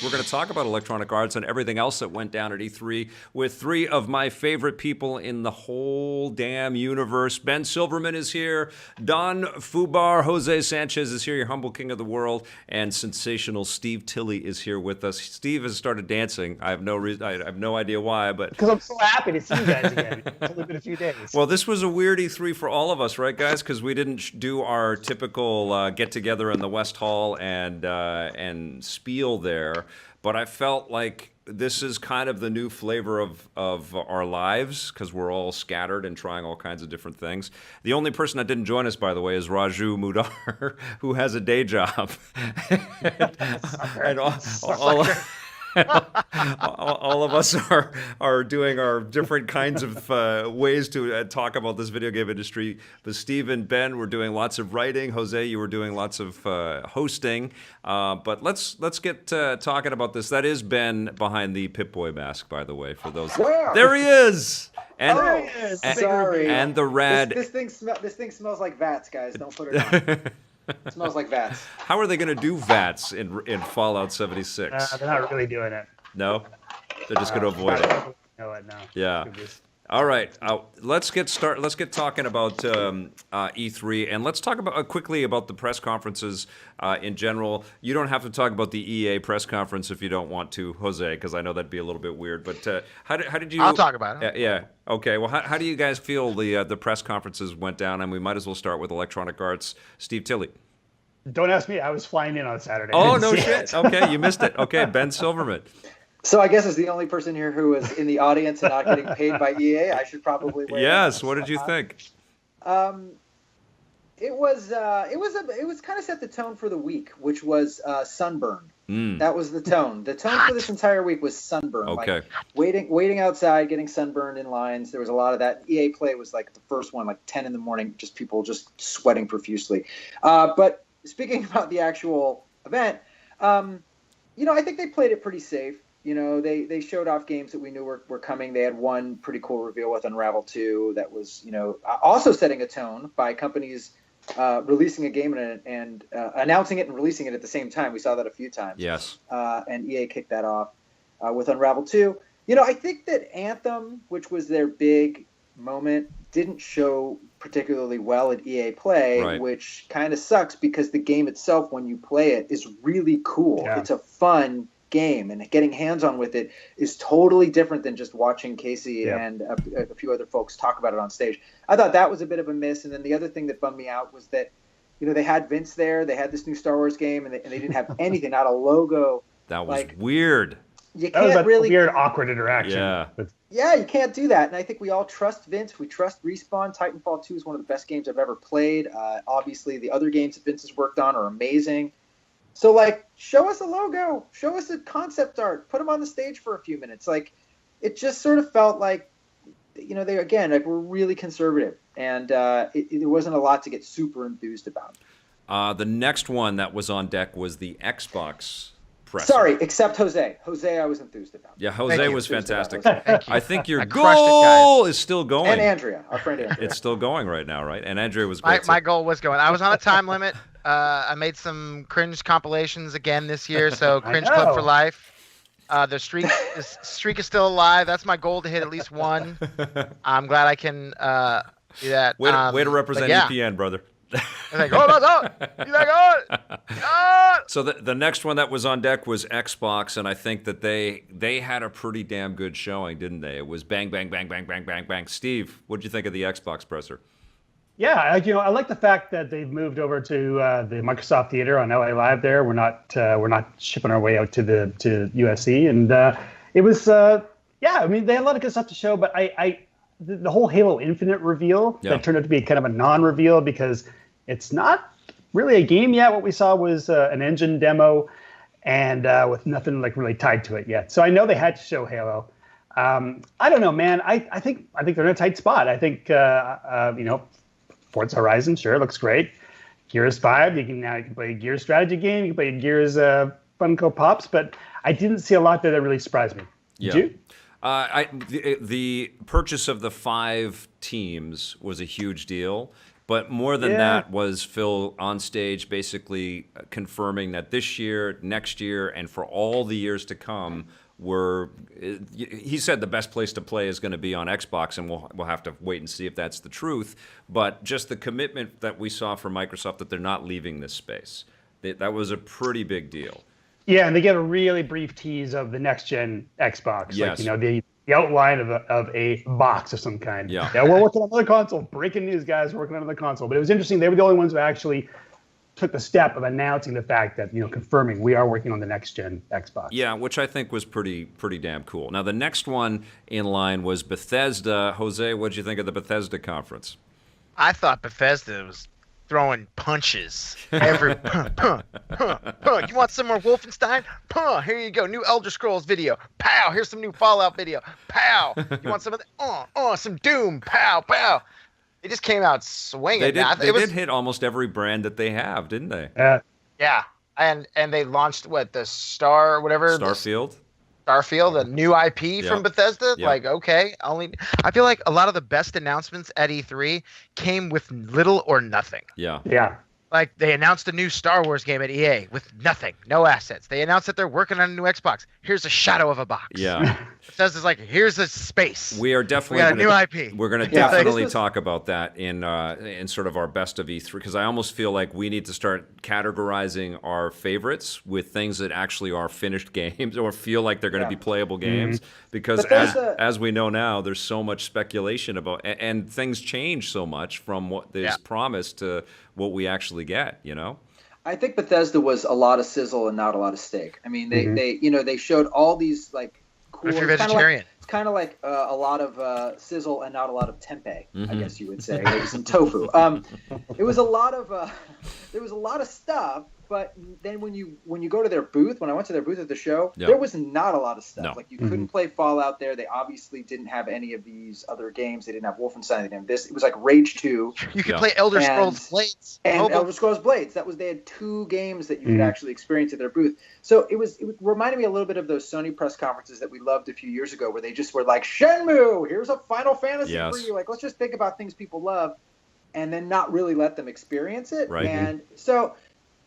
We're going to talk about Electronic Arts and everything else that went down at E3 with three of my favorite people in the whole damn universe. Ben Silverman is here. Don Fubar, Jose Sanchez is here, your humble king of the world, and sensational Steve Tilley is here with us. Steve has started dancing. I have no reason. I have no idea why, but because I'm so happy to see you guys again. It's only been a few days. well, this was a weird E3 for all of us, right, guys? Because we didn't do our typical get together in the West Hall and spiel there. But I felt like this is kind of the new flavor of our lives because we're all scattered and trying all kinds of different things. The only person that didn't join us, by the way, is Raju Mudar, who has a day job. and all of us are doing our different kinds of ways to talk about this video game industry. But Steve and Ben were doing lots of writing. Jose, you were doing lots of hosting. But let's get talking about this. That is Ben behind the Pip-Boy mask, by the way. For those, there he is. And, there he is. Sorry. And the rad. This thing smells like VATS, guys. Don't put it on. It smells like VATS. How are they going to do VATS in Fallout 76? They're not really doing it. No? They're just going to avoid it. No, no. Yeah. All right. Let's get talking about E3, and let's talk about quickly about the press conferences in general. You don't have to talk about the EA press conference if you don't want to, Jose, because I know that'd be a little bit weird. But how did you? I'll talk about it. Yeah. Okay. Well, how do you guys feel the press conferences went down? And we might as well start with Electronic Arts. Steve Tilley. Don't ask me. I was flying in on Saturday. Oh, no shit. Okay, you missed it. Okay, Ben Silverman. So I guess as the only person here who is in the audience and not getting paid by EA, I should probably weigh Yes. What did you think? It was kind of set the tone for the week, which was sunburn. That was the tone. The tone for this entire week was sunburn. Okay. Like waiting outside, getting sunburned in lines. There was a lot of that. EA Play was like the first one, like 10 in the morning, just people just sweating profusely. But speaking about the actual event, I think they played it pretty safe. They showed off games that we knew were coming. They had one pretty cool reveal with Unravel 2 that was, also setting a tone by companies releasing a game and announcing it and releasing it at the same time. We saw that a few times. Yes. And EA kicked that off with Unravel 2. I think that Anthem, which was their big moment, didn't show particularly well at EA Play, right, which kind of sucks because the game itself, when you play it, is really cool. Yeah. It's a fun game, and getting hands-on with it is totally different than just watching Casey and a few other folks talk about it on stage. I thought that was a bit of a miss. And then the other thing that bummed me out was that, they had Vince there, they had this new Star Wars game, and they didn't have anything, not a logo. That was weird. You That was can't a really weird, awkward interaction. Yeah. you can't do that. And I think we all trust Vince. We trust Respawn. Titanfall 2 is one of the best games I've ever played. Obviously, the other games that Vince has worked on are amazing. So, show us a logo. Show us a concept art. Put them on the stage for a few minutes. It just sort of felt like, they, again, were really conservative. And there wasn't a lot to get super enthused about. The next one that was on deck was the Xbox press. Sorry, except Jose. Jose I was enthused about. Yeah, Jose was fantastic. I think your crushed it, goal guys. is still going. And Andrea, our friend Andrea. It's still going right now, right? And Andrea was great. My goal was going. I was on a time limit. I made some cringe compilations again this year, so Cringe Club for life. The streak is still alive. That's my goal, to hit at least one. I'm glad I can do that. Way to represent EPN, brother. So the next one that was on deck was Xbox, and I think that they had a pretty damn good showing, didn't they? It was bang, bang, bang, bang, bang, bang, bang. Steve, what did you think of the Xbox presser? Yeah, I like the fact that they've moved over to the Microsoft Theater on LA Live. There, we're not shipping our way out to USC, and it was they had a lot of good stuff to show. But the whole Halo Infinite reveal that turned out to be kind of a non-reveal because it's not really a game yet. What we saw was an engine demo, and with nothing really tied to it yet. So I know they had to show Halo. I don't know, man. I think they're in a tight spot. I think Forza Horizon, sure, looks great. Gears 5, you can play a Gears strategy game. You can play Gears Funko Pops, but I didn't see a lot there that really surprised me. Did you? The purchase of the 5 teams was a huge deal, But more than that was Phil on stage basically confirming that this year, next year, and for all the years to come, he said the best place to play is going to be on Xbox, and we'll have to wait and see if that's the truth. But just the commitment that we saw from Microsoft that they're not leaving this space, that was a pretty big deal. Yeah, and they get a really brief tease of the next gen Xbox. Yes. Like, the outline of a box of some kind. Yeah. We're working on another console. Breaking news, guys. We're working on another console. But it was interesting. They were the only ones who actually took the step of announcing the fact that, confirming we are working on the next gen Xbox. Yeah, which I think was pretty damn cool. Now, the next one in line was Bethesda. Jose, what did you think of the Bethesda conference? I thought Bethesda was throwing punches. Every You want some more Wolfenstein? Here you go. New Elder Scrolls video. Pow. Here's some new Fallout video. Pow. You want some of that? Some Doom. Pow. Pow. They just came out swinging. They did hit almost every brand that they have, didn't they? Yeah. And they launched the Starfield, a new IP from Bethesda. Yep. Like, okay, I feel like a lot of the best announcements at E3 came with little or nothing. Yeah. Yeah. Like, they announced a new Star Wars game at EA with nothing, no assets. They announced that they're working on a new Xbox. Here's a shadow of a box. Yeah. Bethesda's like, here's a space. We are definitely got a new IP. We're going to definitely talk about that in sort of our best of E3, because I almost feel like we need to start categorizing our favorites with things that actually are finished games or feel like they're going to be playable games, because as we know now, there's so much speculation about, and things change so much from what is promised to what we actually get, I think Bethesda was a lot of sizzle and not a lot of steak. I mean, they showed all these like cool. If you're vegetarian, it's kind of like a lot of sizzle and not a lot of tempeh. I guess you would say, maybe some tofu. It was a lot of there was a lot of stuff. But then when you go to their booth, when I went to their booth at the show, there was not a lot of stuff. No. Like, you couldn't play Fallout there. They obviously didn't have any of these other games. They didn't have Wolfenstein. They didn't have this. It was like Rage 2. You could play Elder Scrolls Blades. And Elder Scrolls Blades. They had 2 games that you could actually experience at their booth. So it reminded me a little bit of those Sony press conferences that we loved a few years ago, where they just were like, Shenmue, here's a Final Fantasy for you. Like, let's just think about things people love and then not really let them experience it. Right. And so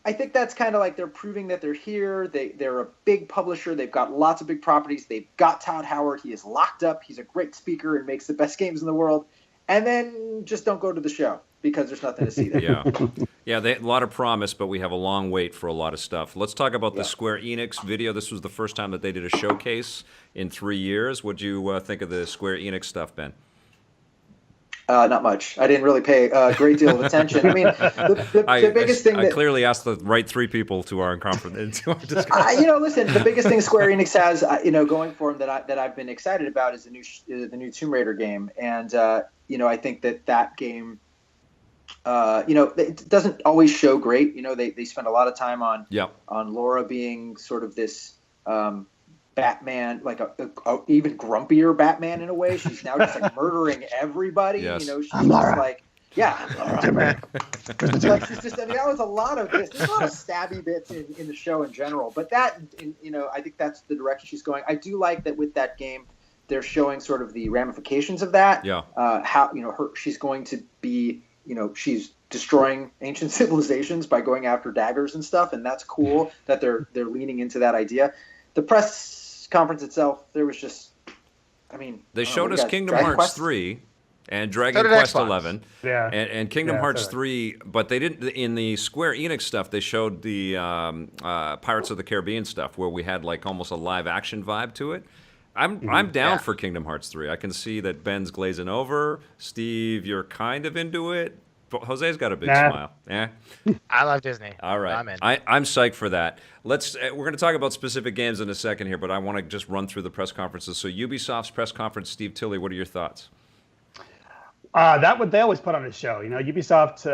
I think that's kind of like they're proving that they're here. They're a big publisher. They've got lots of big properties. They've got Todd Howard. He is locked up. He's a great speaker and makes the best games in the world. And then just don't go to the show because there's nothing to see there. Yeah, they had a lot of promise, but we have a long wait for a lot of stuff. Let's talk about the Square Enix video. This was the first time that they did a showcase in 3 years. What'd you think of the Square Enix stuff, Ben? Not much. I didn't really pay a great deal of attention. I mean, the biggest thing I clearly asked the right 3 people to our conference. Listen, the biggest thing Square Enix has, going for them that I've been excited about is the new Tomb Raider game, and I think that game, it doesn't always show great. They spend a lot of time on Laura being sort of this. Batman, like a even grumpier Batman in a way. She's now just like murdering everybody. Yes. She's just like, like she's just. I mean, that was a lot of this. There's a lot of stabby bits in the show in general, but I think that's the direction she's going. I do like that with that game, they're showing sort of the ramifications of that. Yeah. How she's going to be. She's destroying ancient civilizations by going after daggers and stuff, and that's cool that they're leaning into that idea. The press conference itself, there was just, they showed us Kingdom Hearts 3 and Dragon Quest 11, and Kingdom Hearts 3, but they didn't. In the Square Enix stuff, they showed the Pirates of the Caribbean stuff, where we had like almost a live action vibe to it. I'm down for Kingdom Hearts 3. I can see that Ben's glazing over. Steve, you're kind of into it. Jose's got a big smile. Yeah, I love Disney. All right, I'm in. I'm psyched for that. We're going to talk about specific games in a second here, but I want to just run through the press conferences. So Ubisoft's press conference, Steve Tilley, what are your thoughts? They always put on a show. Ubisoft,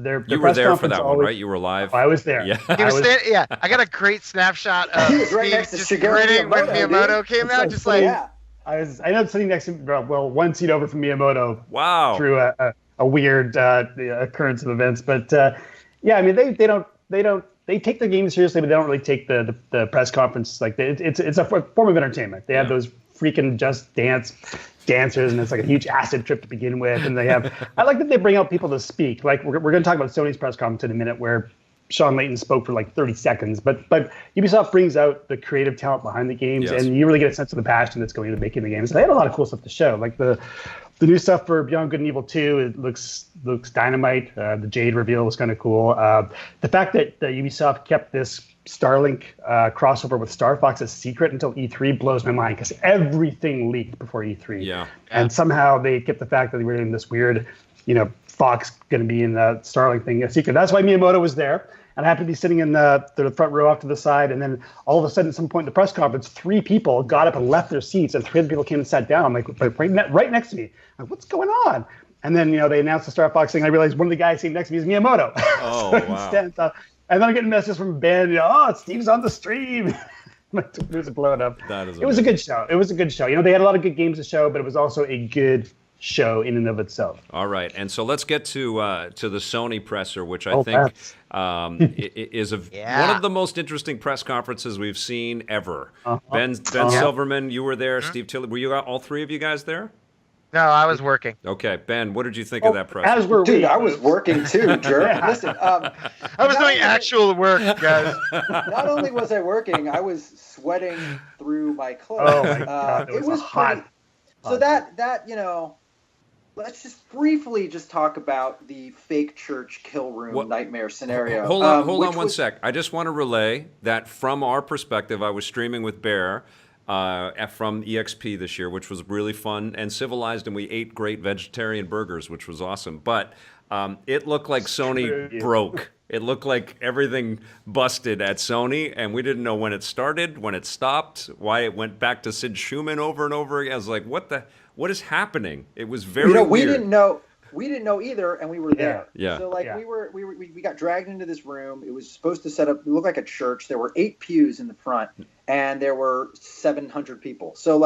their you were there for that one, right? You were live. I was there. Yeah, I got a great snapshot of Steve just grinning when Miyamoto came out, just like. Yeah. I ended up sitting next to one seat over from Miyamoto. Wow. Through a weird occurrence of events, but they take the game seriously, but they don't really take the press conference it's a form of entertainment. They have those freaking Just Dance dancers, and it's like a huge acid trip to begin with. And they have, I like that they bring out people to speak. Like we're going to talk about Sony's press conference in a minute, where Sean Layton spoke for like 30 seconds, but Ubisoft brings out the creative talent behind the games, and you really get a sense of the passion that's going into making the games. And they had a lot of cool stuff to show, like the new stuff for Beyond Good and Evil 2. It looks dynamite. The Jade reveal was kind of cool. The fact that Ubisoft kept this Starlink crossover with Star Fox a secret until E3 blows my mind, because everything leaked before E3. Yeah. And somehow they kept the fact that they were doing this weird, Fox going to be in the Starlink thing a secret. That's why Miyamoto was there. And I happened to be sitting in the front row off to the side. And then all of a sudden, at some point in the press conference, 3 people got up and left their seats, and 3 other people came and sat down, like right next to me. I'm like, what's going on? And then, they announced the Star Fox thing. I realized one of the guys sitting next to me is Miyamoto. Oh, So wow. and then I'm getting messages from Ben, Steve's on the stream. It was blowing up. It was a good show. They had a lot of good games to show, but it was also a good show in and of itself. All right, and so let's get to the Sony presser, which I think is one of the most interesting press conferences we've seen ever. Ben Silverman, you were there. Steve Tilley, were you all 3 of you guys there? No, I was working. Okay, Ben, what did you think of that presser? As were we. Dude, I was working too, jerk. Listen, I was doing actual work, guys. not only was I working, I was sweating through my clothes. Oh my God, it was hot. So that let's just briefly talk about the fake church kill room nightmare scenario. Hold on one sec. I just want to relay that from our perspective. I was streaming with Bear from EXP this year, which was really fun and civilized, and we ate great vegetarian burgers, which was awesome. But it looked like Sony broke. It looked like everything busted at Sony, and we didn't know when it started, when it stopped, why it went back to Sid Schumann over and over again. I was like, what is happening? It was very weird. We didn't know either, and we were there. Yeah. So we got dragged into this room. It was supposed to set up, it looked like a church. There were 8 pews in the front, and there were 700 people. So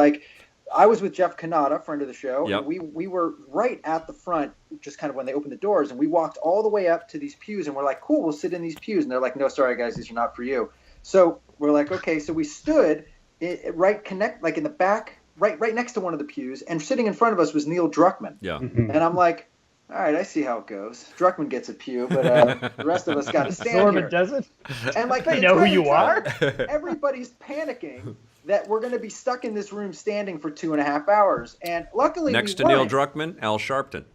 I was with Jeff Kanata, friend of the show. Yep. And we were right at the front, just kind of when they opened the doors, and we walked all the way up to these pews, and we're like, cool, we'll sit in these pews. And they're like, no, sorry guys, these are not for you. So we're like, okay. So we stood in the back, right next to one of the pews, and sitting in front of us was Neil Druckmann. Yeah. And I'm like, all right, I see how it goes. Druckmann gets a pew, but the rest of us got to stand Silverman here. does it. And They know who you are. Everybody's panicking that we're going to be stuck in this room standing for 2.5 hours. And luckily, next to Neil Druckmann, Al Sharpton.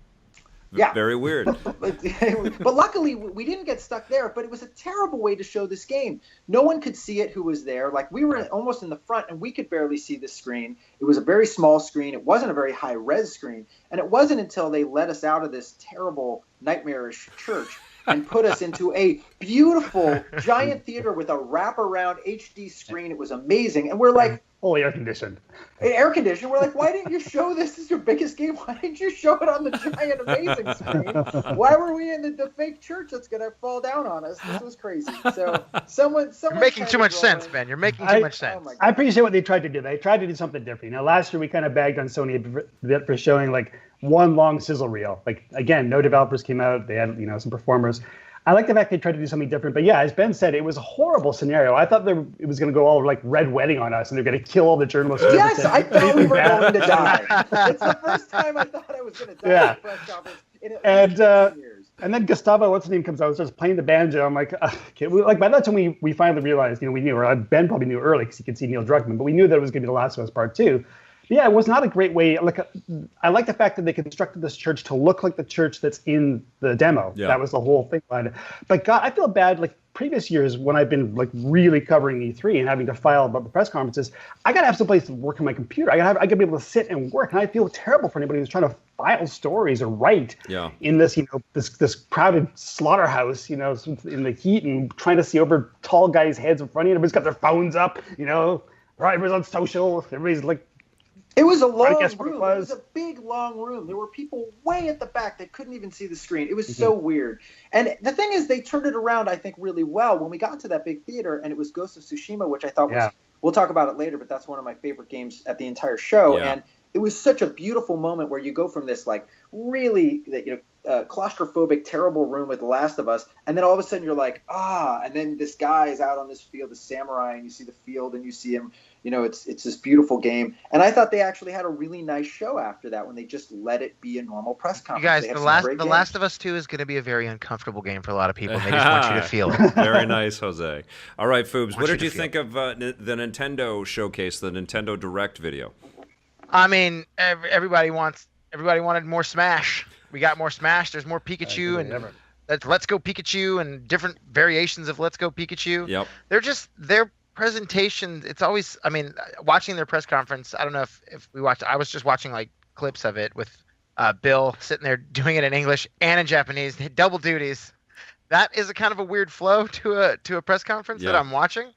Yeah. Very weird. But luckily, we didn't get stuck there, but it was a terrible way to show this game. No one could see it who was there. We were almost in the front, and we could barely see the screen. It was a very small screen. It wasn't a very high-res screen. And it wasn't until they let us out of this terrible, nightmarish church and put us into a beautiful, giant theater with a wraparound HD screen. It was amazing. And we're like, fully air-conditioned. Air conditioned. We're like, why didn't you show this as your biggest game? Why didn't you show it on the giant, amazing screen? Why were we in the fake church that's going to fall down on us? This was crazy. So someone You're making too much sense, Ben. You're making too much sense. I appreciate what they tried to do. They tried to do something different. Last year we kind of bagged on Sony for showing one long sizzle reel. Again, no developers came out. They had some performers. I like the fact they tried to do something different. But yeah, as Ben said, it was a horrible scenario. I thought it was going to go all Red Wedding on us, and they're going to kill all the journalists. Yes, I thought we were going to die. It's the first time I thought I was going to die at the press conference in at least 15 years. And then Gustavo, what's his name, comes out and starts playing the banjo. I'm like, okay. By that time we finally realized, we knew, or Ben probably knew early because he could see Neil Druckmann, but we knew that it was going to be The Last of Us Part 2. But yeah, it was not a great way. I like the fact that they constructed this church to look like the church that's in the demo. Yeah. That was the whole thing behind it. But God, I feel bad. Previous years when I've been really covering E3 and having to file about the press conferences, I gotta have some place to work on my computer. I gotta be able to sit and work, and I feel terrible for anybody who's trying to file stories or write in this this crowded slaughterhouse, in the heat and trying to see over tall guys' heads in front of you. Everybody's got their phones up, everybody's on social. Everybody's It was a long room. It was a big, long room. There were people way at the back that couldn't even see the screen. It was so weird. And the thing is, they turned it around, I think, really well. When we got to that big theater, and it was Ghost of Tsushima, which I thought was, we'll talk about it later, but that's one of my favorite games at the entire show. Yeah. And it was such a beautiful moment where you go from this, really, claustrophobic, terrible room with The Last of Us, and then all of a sudden you're like, and then this guy is out on this field, the samurai, and you see the field and you see him. It's this beautiful game, and I thought they actually had a really nice show after that when they just let it be a normal press conference. You guys, The Last of Us 2 is going to be a very uncomfortable game for a lot of people. And they just want you to feel it. Very nice, Jose. All right, Foobs, what did you think of the Nintendo showcase, the Nintendo Direct video? I mean, everybody wanted more Smash. We got more Smash. There's more Pikachu and Let's Go Pikachu and different variations of Let's Go Pikachu. Yep. Their presentation, it's always, I mean, watching their press conference, I don't know if we watched, I was just watching like clips of it with Bill sitting there doing it in English and in Japanese, double duties. That is a kind of a weird flow to a press conference that I'm watching.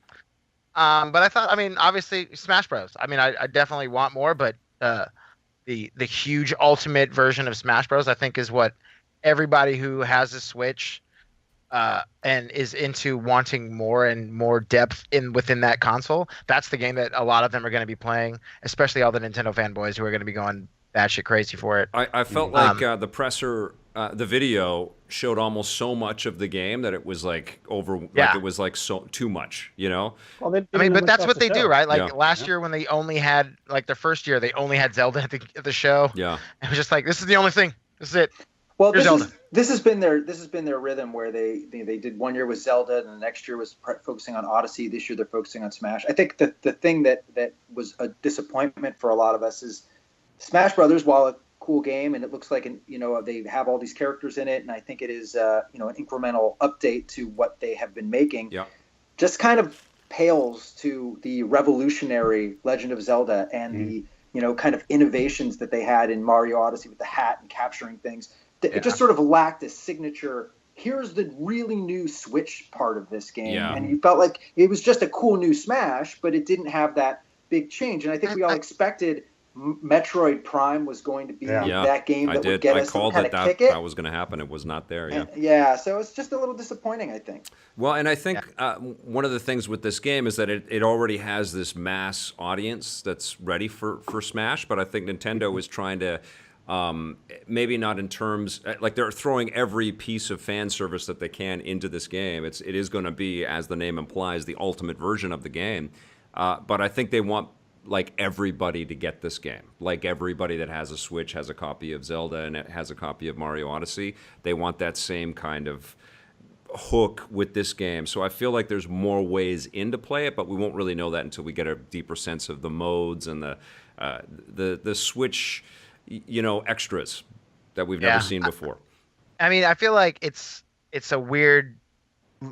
But I thought, I mean, obviously Smash Bros. I mean, I definitely want more, but the huge ultimate version of Smash Bros. I think is what everybody who has a Switch and is into wanting more and more depth within that console. That's the game that a lot of them are going to be playing, especially all the Nintendo fanboys who are going to be going batshit crazy for it. I felt like the presser, the video showed almost so much of the game that it was like like it was like so too much, Well, I mean, but that's what they do, right? Like last year when they only had like their first year, they only had Zelda at the show. Yeah, it was just like this is the only thing. This is it. Well, this has been their rhythm where they did 1 year with Zelda and the next year was focusing on Odyssey. This year they're focusing on Smash. I think the thing that was a disappointment for a lot of us is Smash Brothers, while a cool game and it looks like they have all these characters in it, and I think it is an incremental update to what they have been making. Yeah, just kind of pales to the revolutionary Legend of Zelda and the kind of innovations that they had in Mario Odyssey with the hat and capturing things. It just sort of lacked a signature. Here's the really new Switch part of this game, and you felt like it was just a cool new Smash, but it didn't have that big change. And I think we all expected Metroid Prime was going to be that game that would get us to kind of kick it. That was going to happen. It was not there. So it's just a little disappointing, I think. Well, and I think one of the things with this game is that it already has this mass audience that's ready for Smash, but I think Nintendo is trying to. Maybe not in terms like they're throwing every piece of fan service that they can into this game. It is going to be, as the name implies, the ultimate version of the game. But I think they want like everybody to get this game. Like everybody that has a Switch has a copy of Zelda and it has a copy of Mario Odyssey. They want that same kind of hook with this game. So I feel like there's more ways in to play it, but we won't really know that until we get a deeper sense of the modes and the Switch. Extras that we've never seen before. I mean, I feel like it's a weird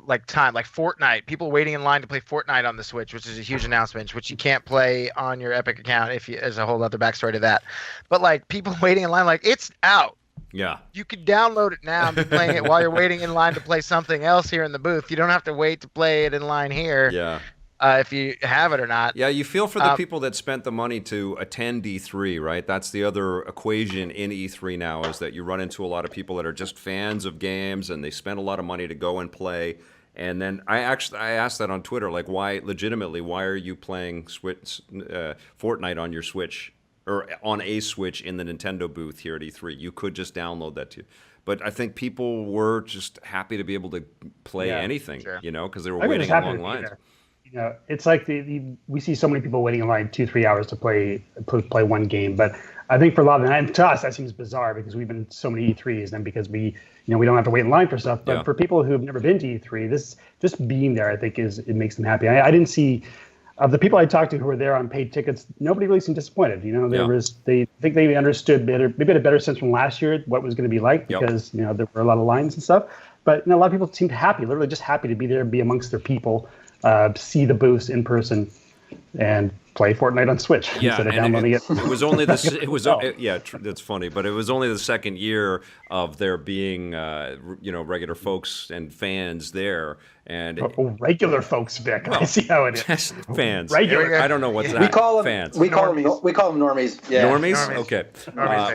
like time, like Fortnite. People waiting in line to play Fortnite on the Switch, which is a huge announcement, which you can't play on your Epic account there's a whole other backstory to that. But like people waiting in line, like it's out. Yeah. You could download it now and be playing it while you're waiting in line to play something else here in the booth. You don't have to wait to play it in line here. Yeah. If you have it or not. Yeah, you feel for the people that spent the money to attend E3, right? That's the other equation in E3 now, is that you run into a lot of people that are just fans of games and they spend a lot of money to go and play. And then I asked that on Twitter, like, why are you playing Fortnite on your Switch or on a Switch in the Nintendo booth here at E3? You could just download that too. But I think people were just happy to be able to play anything, because they were waiting in long lines. It's like we see so many people waiting in line 2-3 hours to play one game. But I think for a lot of them, and to us, that seems bizarre because we've been to so many E3s, and because we don't have to wait in line for stuff. But for people who have never been to E3, this just being there, I think it makes them happy. I didn't see of the people I talked to who were there on paid tickets, nobody really seemed disappointed. They think they understood better, maybe had a better sense from last year what it was going to be like because there were a lot of lines and stuff. But a lot of people seemed happy, literally just happy to be there, be amongst their people. See the booths in person and play Fortnite on Switch instead of downloading it. It was only that's funny, but it was only the second year of there being regular folks and fans there. And regular folks, Vic. I see how it is. Fans. Regular. I don't know what's that. Fans. We call them normies. Yeah. Normies? Okay.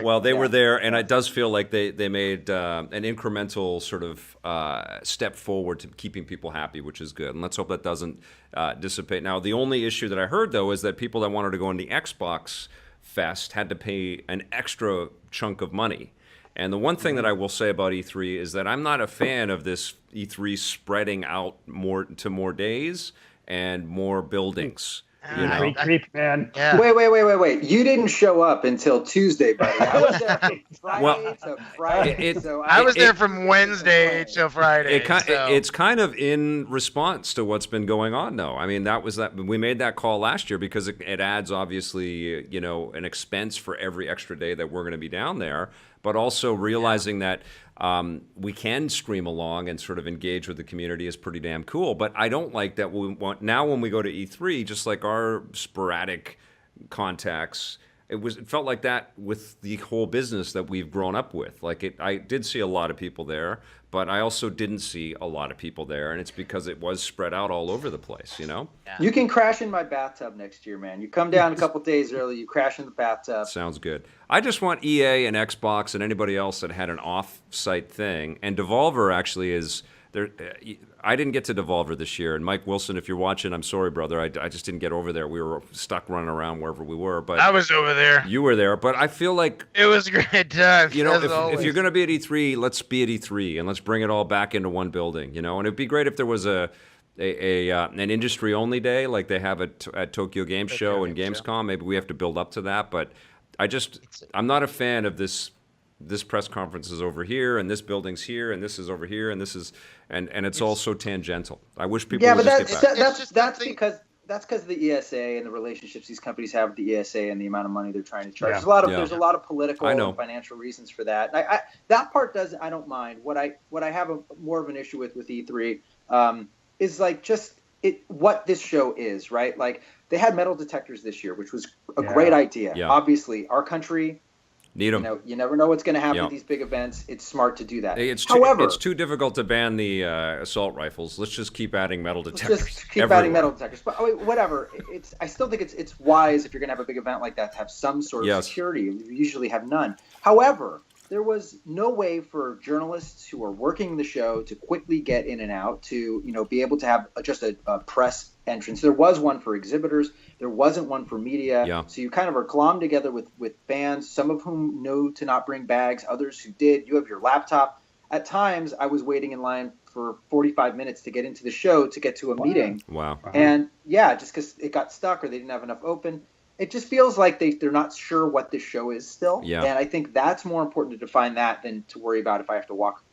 Well, they were there, and it does feel like they made an incremental sort of step forward to keeping people happy, which is good. And let's hope that doesn't dissipate. Now, the only issue that I heard, though, is that people that wanted to go in the Xbox Fest had to pay an extra chunk of money. And the one thing that I will say about E3 is that I'm not a fan of this E3 spreading out more days and more buildings. You know? Creep, man. Yeah. Wait. You didn't show up until Tuesday, buddy. I was there from Friday to Friday. I was there from Wednesday till Friday. It's kind of in response to what's been going on, though. I mean, we made that call last year because it adds, obviously, an expense for every extra day that we're going to be down there, but also realizing that we can stream along and sort of engage with the community is pretty damn cool. But I don't like that now when we go to E3, just like our sporadic contacts, it felt like that with the whole business that we've grown up with. I did see a lot of people there, but I also didn't see a lot of people there, and it's because it was spread out all over the place, Yeah. You can crash in my bathtub next year, man. You come down a couple days early, you crash in the bathtub. Sounds good. I just want EA and Xbox and anybody else that had an off-site thing, and Devolver actually is there. I didn't get to Devolver this year, and Mike Wilson, if you're watching, I'm sorry, brother. I just didn't get over there. We were stuck running around wherever we were. But I was over there. You were there, but I feel like it was a great time. If you're going to be at E3, let's be at E3, and let's bring it all back into one building. And it'd be great if there was an industry only day like they have at Tokyo Game Show and Gamescom. Maybe we have to build up to that, but I'm not a fan of this press conference is over here, and this building's here, and this is over here, and this is, and it's all so tangential. I wish people would just get back. That's because the ESA and the relationships these companies have with the ESA and the amount of money they're trying to charge. Yeah. There's a lot of political and financial reasons for that. That part I don't mind. What I have more of an issue with E3 is what this show is, right? Like they had metal detectors this year, which was a great idea. Yeah. Obviously, our country. Need them. You never know what's going to happen at these big events. It's smart to do that. However, it's too difficult to ban the assault rifles. Let's just keep adding metal detectors. Adding metal detectors. But whatever. I still think it's wise if you're going to have a big event like that to have some sort of security. You usually have none. However, there was no way for journalists who are working the show to quickly get in and out to be able to have just a press entrance. There was one for exhibitors. There wasn't one for media. Yeah. So you kind of are glommed together with fans, some of whom know to not bring bags, others who did. You have your laptop. At times, I was waiting in line for 45 minutes to get into the show to get to a meeting. Wow. And just because it got stuck or they didn't have enough open, it just feels like they're not sure what this show is still. Yeah. And I think that's more important to define that than to worry about if I have to walk,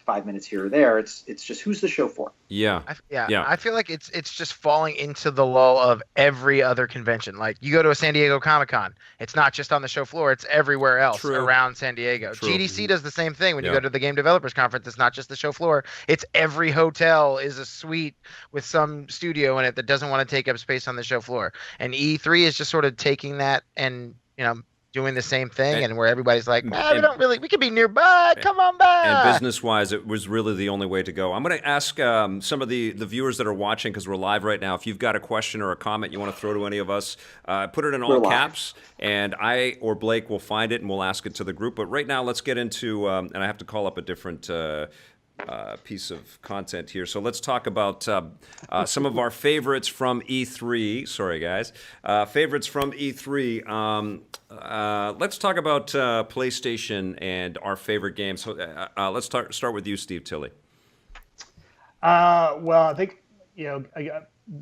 5 minutes here or there. It's just who's the show for? Yeah. I feel like it's just falling into the lull of every other convention. Like you go to a San Diego Comic-Con, it's not just on the show floor, it's everywhere else around San Diego. True. GDC does the same thing. When you go to the Game Developers Conference, it's not just the show floor, it's every hotel is a suite with some studio in it that doesn't want to take up space on the show floor. And E3 is just sort of taking that and, doing the same thing, and where everybody's like, we could be nearby, come on back. And business-wise, it was really the only way to go. I'm going to ask some of the viewers that are watching, because we're live right now, if you've got a question or a comment you want to throw to any of us, put it in all caps, and I or Blake will find it, and we'll ask it to the group. But right now, let's get into, and I have to call up a different piece of content here. So let's talk about some of our favorites from E3. Sorry, guys. Favorites from E3. Let's talk about PlayStation and our favorite games. So, let's start with you, Steve Tilley. Well, I think,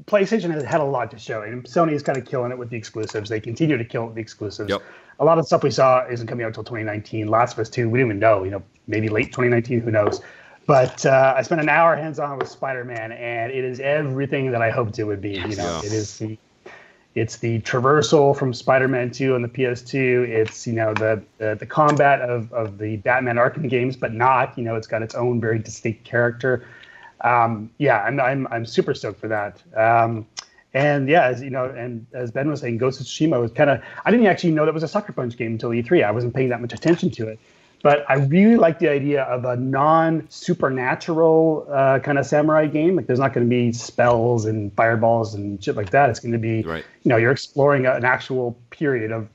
PlayStation has had a lot to show, and Sony's kind of killing it with the exclusives. They continue to kill it with the exclusives. Yep. A lot of stuff we saw isn't coming out until 2019. Last of Us 2, we didn't even know, maybe late 2019, who knows. But I spent an hour hands-on with Spider-Man, and it is everything that I hoped it would be. Yes. It's the traversal from Spider-Man 2 on the PS2. It's the combat of the Batman Arkham games, but not. It's got its own very distinct character. I'm super stoked for that. And as Ben was saying, Ghost of Tsushima was I didn't actually know that was a Sucker Punch game until E3. I wasn't paying that much attention to it. But I really like the idea of a non-supernatural kind of samurai game. Like, there's not going to be spells and fireballs and shit like that. It's going to be, you're exploring an actual period of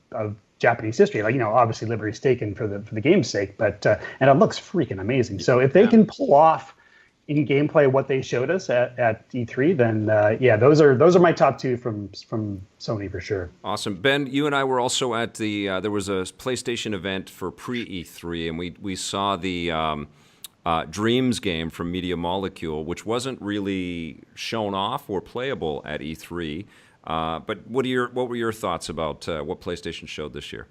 Japanese history. Like, obviously liberty's taken for the game's sake, but and it looks freaking amazing. So if they can pull off, in gameplay what they showed us at E3, then those are my top two from Sony for sure. Awesome. Ben, you and I were also at there was a PlayStation event for pre-E3, and we saw the Dreams game from Media Molecule, which wasn't really shown off or playable at E3. But what were your thoughts about what PlayStation showed this year?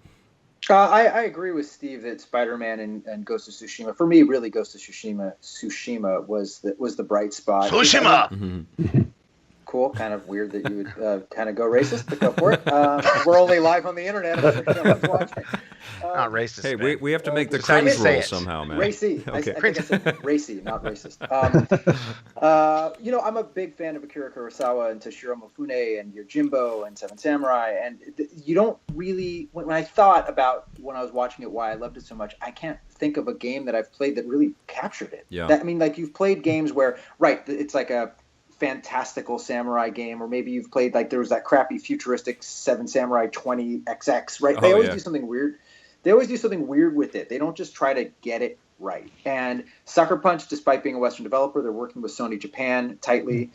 I agree with Steve that Spider-Man and Ghost of Tsushima, for me, really Ghost of Tsushima was the bright spot. Tsushima! Cool. Kind of weird that you would kind of go racist, but go for it. We're only live on the internet. Not racist. Hey, man. we have to make the Just how you cringe say roll it. somehow, man. Racy. Okay. I think I said racy, not racist. I'm a big fan of Akira Kurosawa and Toshiro Mifune and Yojimbo and Seven Samurai. And you don't really, when I thought about when I was watching it, why I loved it so much, I can't think of a game that I've played that really captured it. Yeah. Like you've played games where, right, it's like a fantastical samurai game, or maybe you've played, like there was that crappy futuristic Seven Samurai 20XX, right? They always do something weird. They always do something weird with it. They don't just try to get it right. And Sucker Punch, despite being a Western developer, they're working with Sony Japan tightly.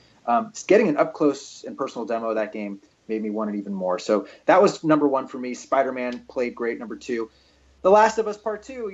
Getting an up-close and personal demo of that game made me want it even more. So that was number one for me. Spider-Man played great, number two. The Last of Us Part 2,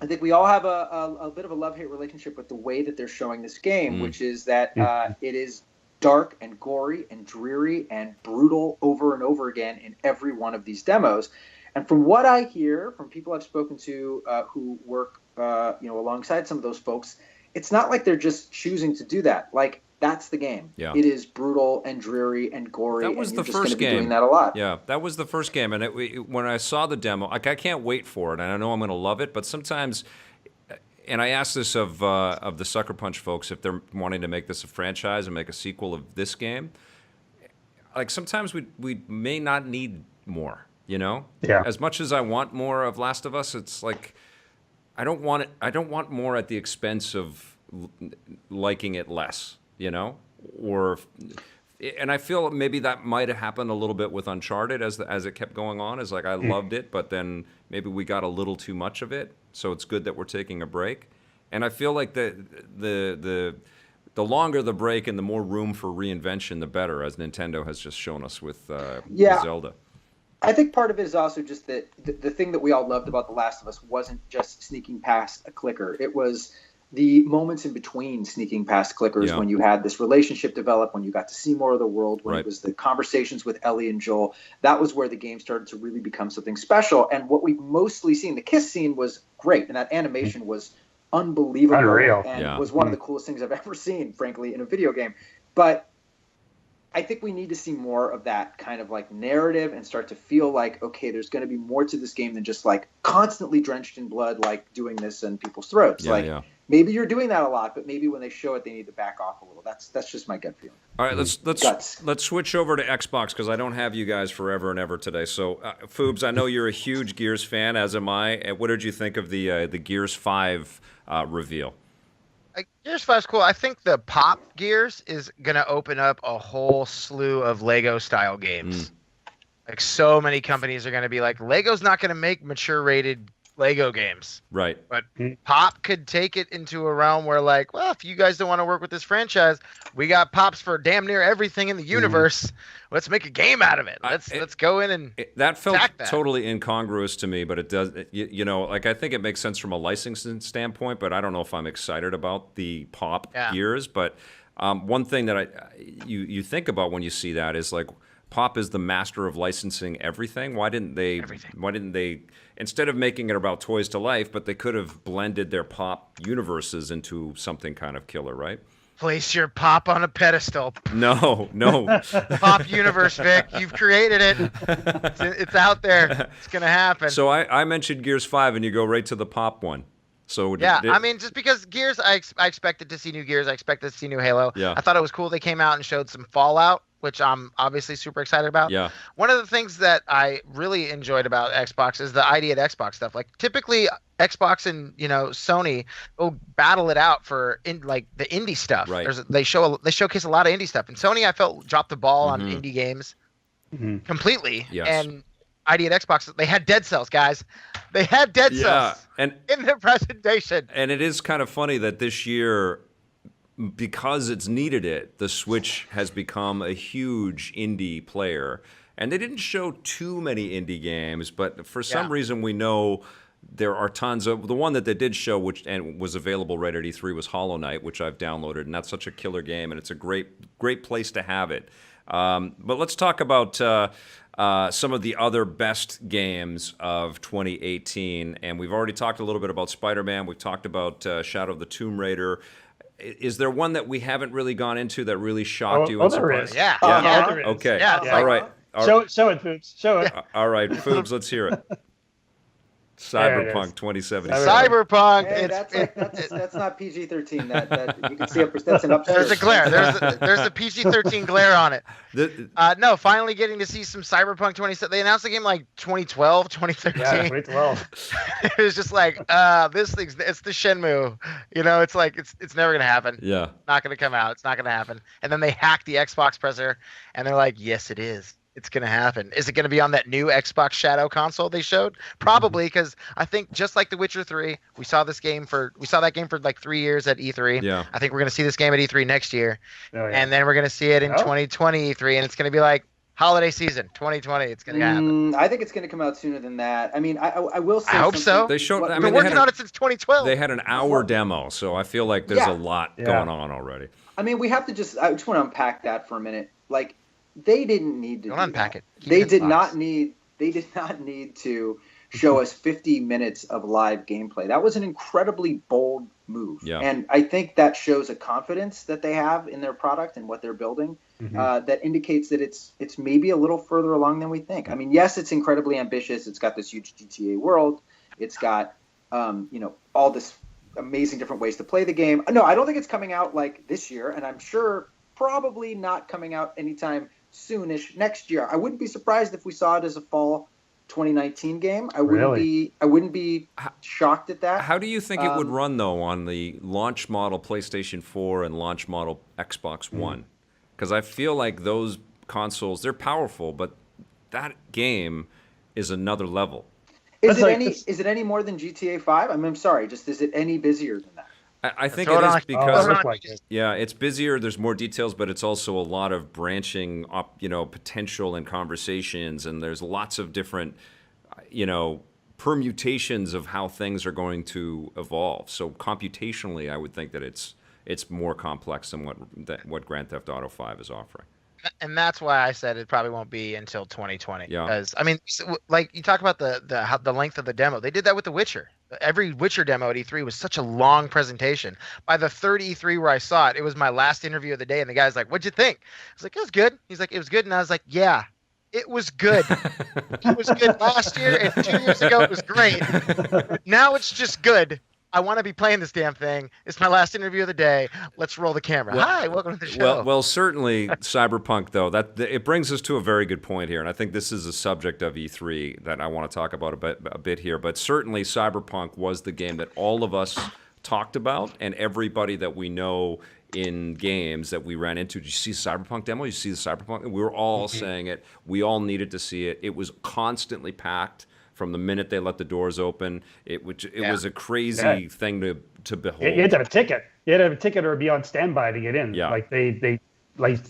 I think we all have a bit of a love-hate relationship with the way that they're showing this game, which is that it is dark and gory and dreary and brutal over and over again in every one of these demos. And from what I hear from people I've spoken to who work alongside some of those folks, it's not like they're just choosing to do that. Like, that's the game. Yeah. It is brutal and dreary and gory. That was and the you're just first be game. doing that a lot. Yeah, that was the first game, and when I saw the demo, like I can't wait for it, and I know I'm going to love it. But sometimes, and I asked this of the Sucker Punch folks if they're wanting to make this a franchise and make a sequel of this game. Like sometimes we may not need more. Yeah. As much as I want more of Last of Us, it's like I don't want it. I don't want more at the expense of liking it less. And I feel maybe that might have happened a little bit with Uncharted as it kept going on. Is like I loved it, but then maybe we got a little too much of it. So it's good that we're taking a break. And I feel like the longer the break and the more room for reinvention, the better, as Nintendo has just shown us with Zelda. I think part of it is also just that the thing that we all loved about The Last of Us wasn't just sneaking past a clicker. It was the moments in between sneaking past clickers when you had this relationship develop, when you got to see more of the world, when it was the conversations with Ellie and Joel. That was where the game started to really become something special. And what we've mostly seen, the kiss scene was great, and that animation was unbelievable. Unreal. And was one of the coolest things I've ever seen, frankly, in a video game. But I think we need to see more of that kind of like narrative and start to feel like, okay, there's going to be more to this game than just like constantly drenched in blood, like doing this in people's throats. Maybe you're doing that a lot, but maybe when they show it, they need to back off a little. That's just my gut feeling. All right, let's switch over to Xbox because I don't have you guys forever and ever today. So, Foobs, I know you're a huge Gears fan, as am I. What did you think of the Gears 5 reveal? Gears 5 is cool. I think the Pop Gears is going to open up a whole slew of Lego-style games. Like, so many companies are going to be like, Lego's not going to make mature-rated Lego games. Right. But Pop could take it into a realm where, like, well, if you guys don't want to work with this franchise, we got Pops for damn near everything in the universe. Let's make a game out of it. Let's go in and that felt totally incongruous to me, but it does. Like I think it makes sense from a licensing standpoint, but I don't know if I'm excited about the Pop Gears. But one thing that you think about when you see that is like, Pop is the master of licensing everything. Why didn't they instead of making it about toys to life, but they could have blended their Pop universes into something kind of killer, right? Place your Pop on a pedestal. No. Pop universe, Vic. You've created it. It's out there. It's going to happen. So I mentioned Gears 5, and you go right to the Pop one. So I mean, just because Gears, I expected to see new Gears. I expected to see new Halo. Yeah. I thought it was cool they came out and showed some Fallout, which I'm obviously super excited about. Yeah. One of the things that I really enjoyed about Xbox is the ID at Xbox stuff. Like typically Xbox and Sony will battle it out for the indie stuff. Right. They showcase a lot of indie stuff, and Sony I felt dropped the ball on indie games completely. Yes. And ID at Xbox, they had Dead Cells, guys. They had Dead Cells in their presentation. And it is kind of funny that this year because it's needed it, the Switch has become a huge indie player. And they didn't show too many indie games, but for some reason we know there are tons of. The one that they did show, which and was available right at E3, was Hollow Knight, which I've downloaded, and that's such a killer game, and it's a great place to have it. But let's talk about some of the other best games of 2018, and we've already talked a little bit about Spider-Man. We've talked about Shadow of the Tomb Raider. Is there one that we haven't really gone into that really shocked you? And there is. Yeah. Okay. Yeah, All right. Show it, Foobs. Show it. All right, Foobs, let's hear it. Cyberpunk 2077. Cyberpunk. Hey, that's not PG-13. That you can see that's an upstairs. There's a glare. There's a PG-13 glare on it. No, finally getting to see some Cyberpunk 2077. They announced the game like 2012, 2013. Yeah, 2012. It was just like, it's the Shenmue. It's like it's never gonna happen. Yeah. Not gonna come out. It's not gonna happen. And then they hacked the Xbox presser, and they're like, yes, it is. It's going to happen. Is it going to be on that new Xbox Shadow console they showed? Probably, because I think just like The Witcher 3, we saw that game for like 3 years at E3. Yeah. I think we're going to see this game at E3 next year. Oh, yeah. And then we're going to see it in 2020 E3, and it's going to be like holiday season 2020. It's going to happen. I think it's going to come out sooner than that. I mean, I will say I hope so. They showed. They've been working on it since 2012. They had an hour demo, so I feel like there's a lot going on already. I mean, I just want to unpack that for a minute. Like, they didn't need to Don't unpack it. They did not need to show us 50 minutes of live gameplay. That was an incredibly bold move. Yeah. And I think that shows a confidence that they have in their product and what they're building that indicates that it's maybe a little further along than we think. I mean, yes, it's incredibly ambitious. It's got this huge GTA world. It's got all this amazing different ways to play the game. No, I don't think it's coming out like this year, and I'm sure probably not coming out anytime soonish next year. I wouldn't be surprised if we saw it as a fall 2019 game. I wouldn't be shocked at that. How do you think it would run though on the launch model PlayStation 4 and launch model Xbox One? Because I feel like those consoles, they're powerful, but that game is another level. Is it any more than GTA 5? I mean, I'm sorry, just is it any busier than that? I think it is because it. It's busier. There's more details, but it's also a lot of branching up, potential and conversations, and there's lots of different, permutations of how things are going to evolve. So computationally, I would think that it's more complex than what Grand Theft Auto 5 is offering. And that's why I said it probably won't be until 2020. Yeah. Because I mean, like you talk about the length of the demo, they did that with The Witcher. Every Witcher demo at E3 was such a long presentation. By the third E3 where I saw it, it was my last interview of the day, and the guy's like, "What'd you think?" I was like, "It was good." He's like, "It was good," and I was like, "Yeah, it was good. It was good last year, and 2 years ago it was great. Now it's just good. I want to be playing this damn thing. It's my last interview of the day. Let's roll the camera." Hi, welcome to the show. Well, certainly Cyberpunk, though, it brings us to a very good point here, and I think this is a subject of E3 that I want to talk about a bit here. But certainly Cyberpunk was the game that all of us talked about, and everybody that we know in games that we ran into. Did you see the Cyberpunk demo? You see the Cyberpunk? We were all saying it. We all needed to see it. It was constantly packed. From the minute they let the doors open, it was a crazy thing to behold. You had to have a ticket. You had to have a ticket or be on standby to get in. Yeah. Like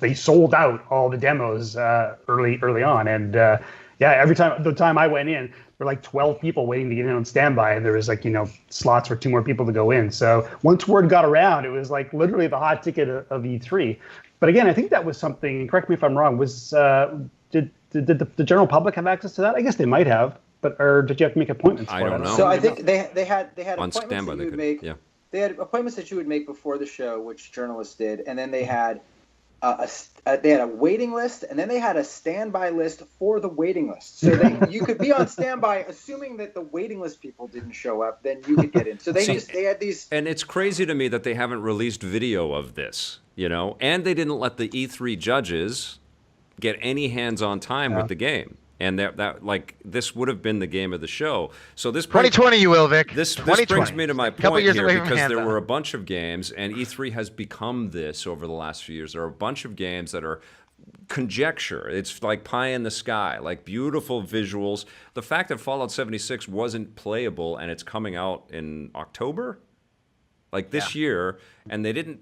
they sold out all the demos early on, and the time I went in, there were like 12 people waiting to get in on standby, and there was slots for 2 more people to go in. So once word got around, it was like literally the hot ticket of E3. But again, I think that was something. Correct me if I'm wrong. Did the general public have access to that? I guess they might have. Or did you have to make appointments for it? I don't know. So I think they had appointments standby, that you would make. Yeah. They had appointments that you would make before the show, which journalists did, and then they had a waiting list, and then they had a standby list for the waiting list. So you could be on standby, assuming that the waiting list people didn't show up, then you could get in. So they had these. And it's crazy to me that they haven't released video of this, and they didn't let the E3 judges get any hands-on time with the game. And that this would have been the game of the show. So this 2020, you will, Vic. This brings me to my point years here, away from because there hands-on. were a bunch of games, and E3 has become this over the last few years. There are a bunch of games that are conjecture. It's like pie in the sky, like beautiful visuals. The fact that Fallout 76 wasn't playable and it's coming out in October, like this year, and they didn't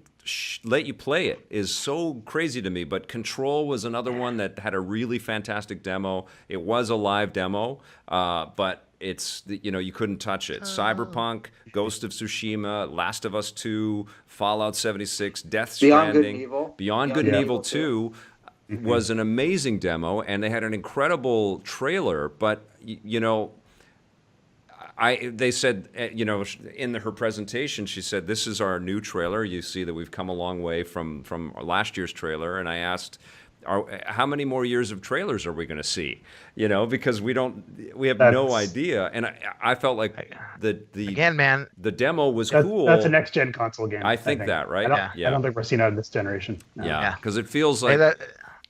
let you play it is so crazy to me. But Control was another one that had a really fantastic demo. It was a live demo, but it's, you couldn't touch it. Cyberpunk, Ghost of Tsushima, Last of Us 2, Fallout 76, Death Stranding, Beyond Good and Evil 2 was an amazing demo, and they had an incredible trailer. But they said, in her presentation, she said, "This is our new trailer. You see that we've come a long way from last year's trailer." And I asked, how many more years of trailers are we going to see? Because we have no idea. And I felt like again, man, the demo was cool. That's a next gen console game. I think that, right? I don't think we're seeing out of this generation. No. Yeah, because it feels like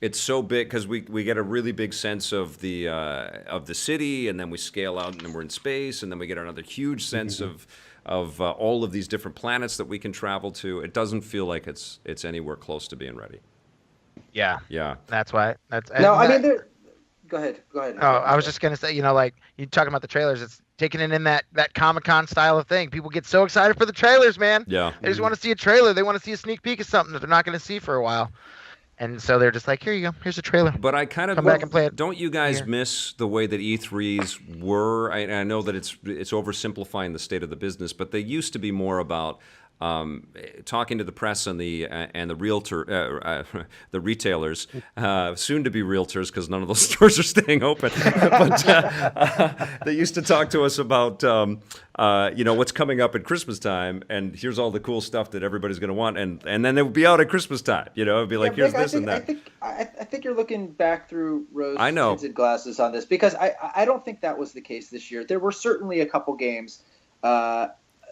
it's so big, because we get a really big sense of the city, and then we scale out, and then we're in space, and then we get another huge sense of all of these different planets that we can travel to. It doesn't feel like it's anywhere close to being ready. Yeah. That's why. Go ahead. Oh, I was just gonna say, like you talking about the trailers, it's taking it in that Comic-Con style of thing. People get so excited for the trailers, man. Yeah. They just want to see a trailer. They want to see a sneak peek of something that they're not going to see for a while. And so they're just like, here you go. Here's a trailer. But I kind of come back and play it. Don't you guys miss the way that E3s were? I know that it's oversimplifying the state of the business, but they used to be more about talking to the press and the the retailers, soon to be realtors, because none of those stores are staying open. But they used to talk to us about what's coming up at Christmas time, and here's all the cool stuff that everybody's going to want, and then it would be out at Christmas time. It'd be like, here's this and that. I think you're looking back through rose-tinted glasses on this, because I don't think that was the case this year. There were certainly a couple games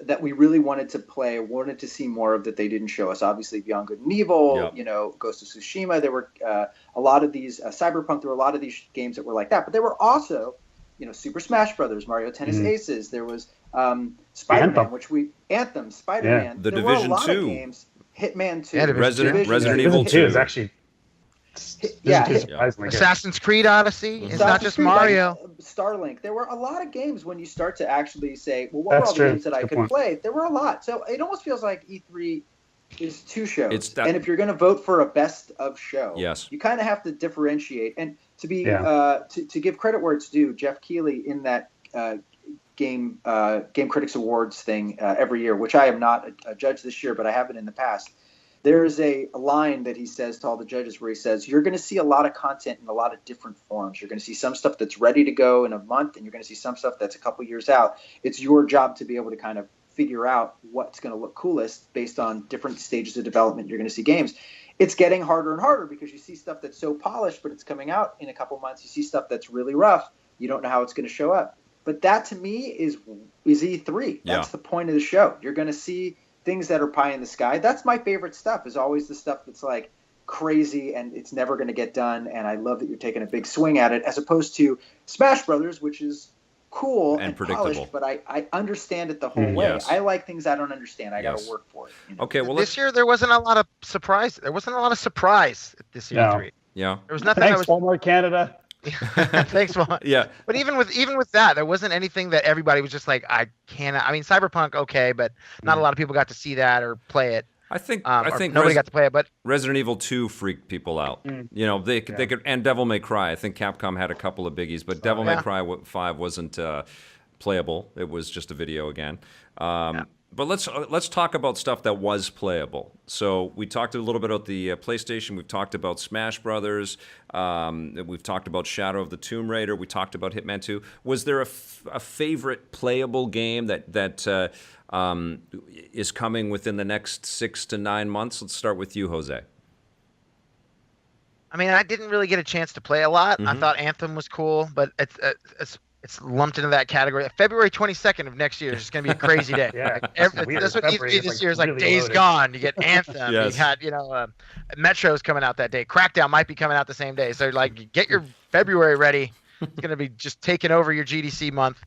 that we really wanted to play, wanted to see more of, that they didn't show us. Obviously, Beyond Good and Evil, Ghost of Tsushima. There were a lot of these Cyberpunk. There were a lot of these games that were like that. But there were also, Super Smash Brothers, Mario Tennis Aces. There was Spider-Man, Anthem, Spider-Man. The there Division were a lot 2. of games. Hitman 2. Yeah, Resident Evil 2 is actually. Assassin's Creed Odyssey. It's not just Mario. Starlink. There were a lot of games when you start to actually say, well, what were all the games that I could play? There were a lot. So it almost feels like E3 is two shows. And if you're going to vote for a best of show, you kind of have to differentiate. And to be to give credit where it's due, Jeff Keighley in that Game Critics Awards thing every year, which I am not a judge this year, but I have been in the past. There's a line that he says to all the judges where he says, you're going to see a lot of content in a lot of different forms. You're going to see some stuff that's ready to go in a month, and you're going to see some stuff that's a couple years out. It's your job to be able to kind of figure out what's going to look coolest based on different stages of development you're going to see games. It's getting harder and harder, because you see stuff that's so polished, but it's coming out in a couple months. You see stuff that's really rough. You don't know how it's going to show up. But that, to me, is E3. That's the point of the show. You're going to see things that are pie in the sky. That's my favorite stuff, is always the stuff that's like crazy and it's never going to get done. And I love that you're taking a big swing at it, as opposed to Smash Brothers, which is cool and predictable. Polished, but I understand it the whole way. Yes. I like things I don't understand. I got to work for it. Okay, well, this year there wasn't a lot of surprise. There wasn't a lot of surprise at this year. No. There was nothing. Thanks, Walmart Canada. Thanks, Walmart. Yeah. But even with that, there wasn't anything that everybody was just like, I cannot. I mean, Cyberpunk, okay, but not a lot of people got to see that or play it. I think nobody got to play it, but Resident Evil 2 freaked people out. They could, and Devil May Cry. I think Capcom had a couple of biggies, but Devil May Cry 5 wasn't playable. It was just a video again. But let's talk about stuff that was playable. So we talked a little bit about the PlayStation. We've talked about Smash Brothers. We've talked about Shadow of the Tomb Raider. We talked about Hitman 2. Was there a favorite playable game that is coming within the next 6 to 9 months? Let's start with you, Jose. I mean, I didn't really get a chance to play a lot. I thought Anthem was cool, but it's lumped into that category. February 22nd of next year is just going to be a crazy day. That's what E3 this year is like. Really Days loaded. Gone. You get Anthem. You had Metro's coming out that day. Crackdown might be coming out the same day. So like, get your February ready. It's going to be just taking over your GDC month.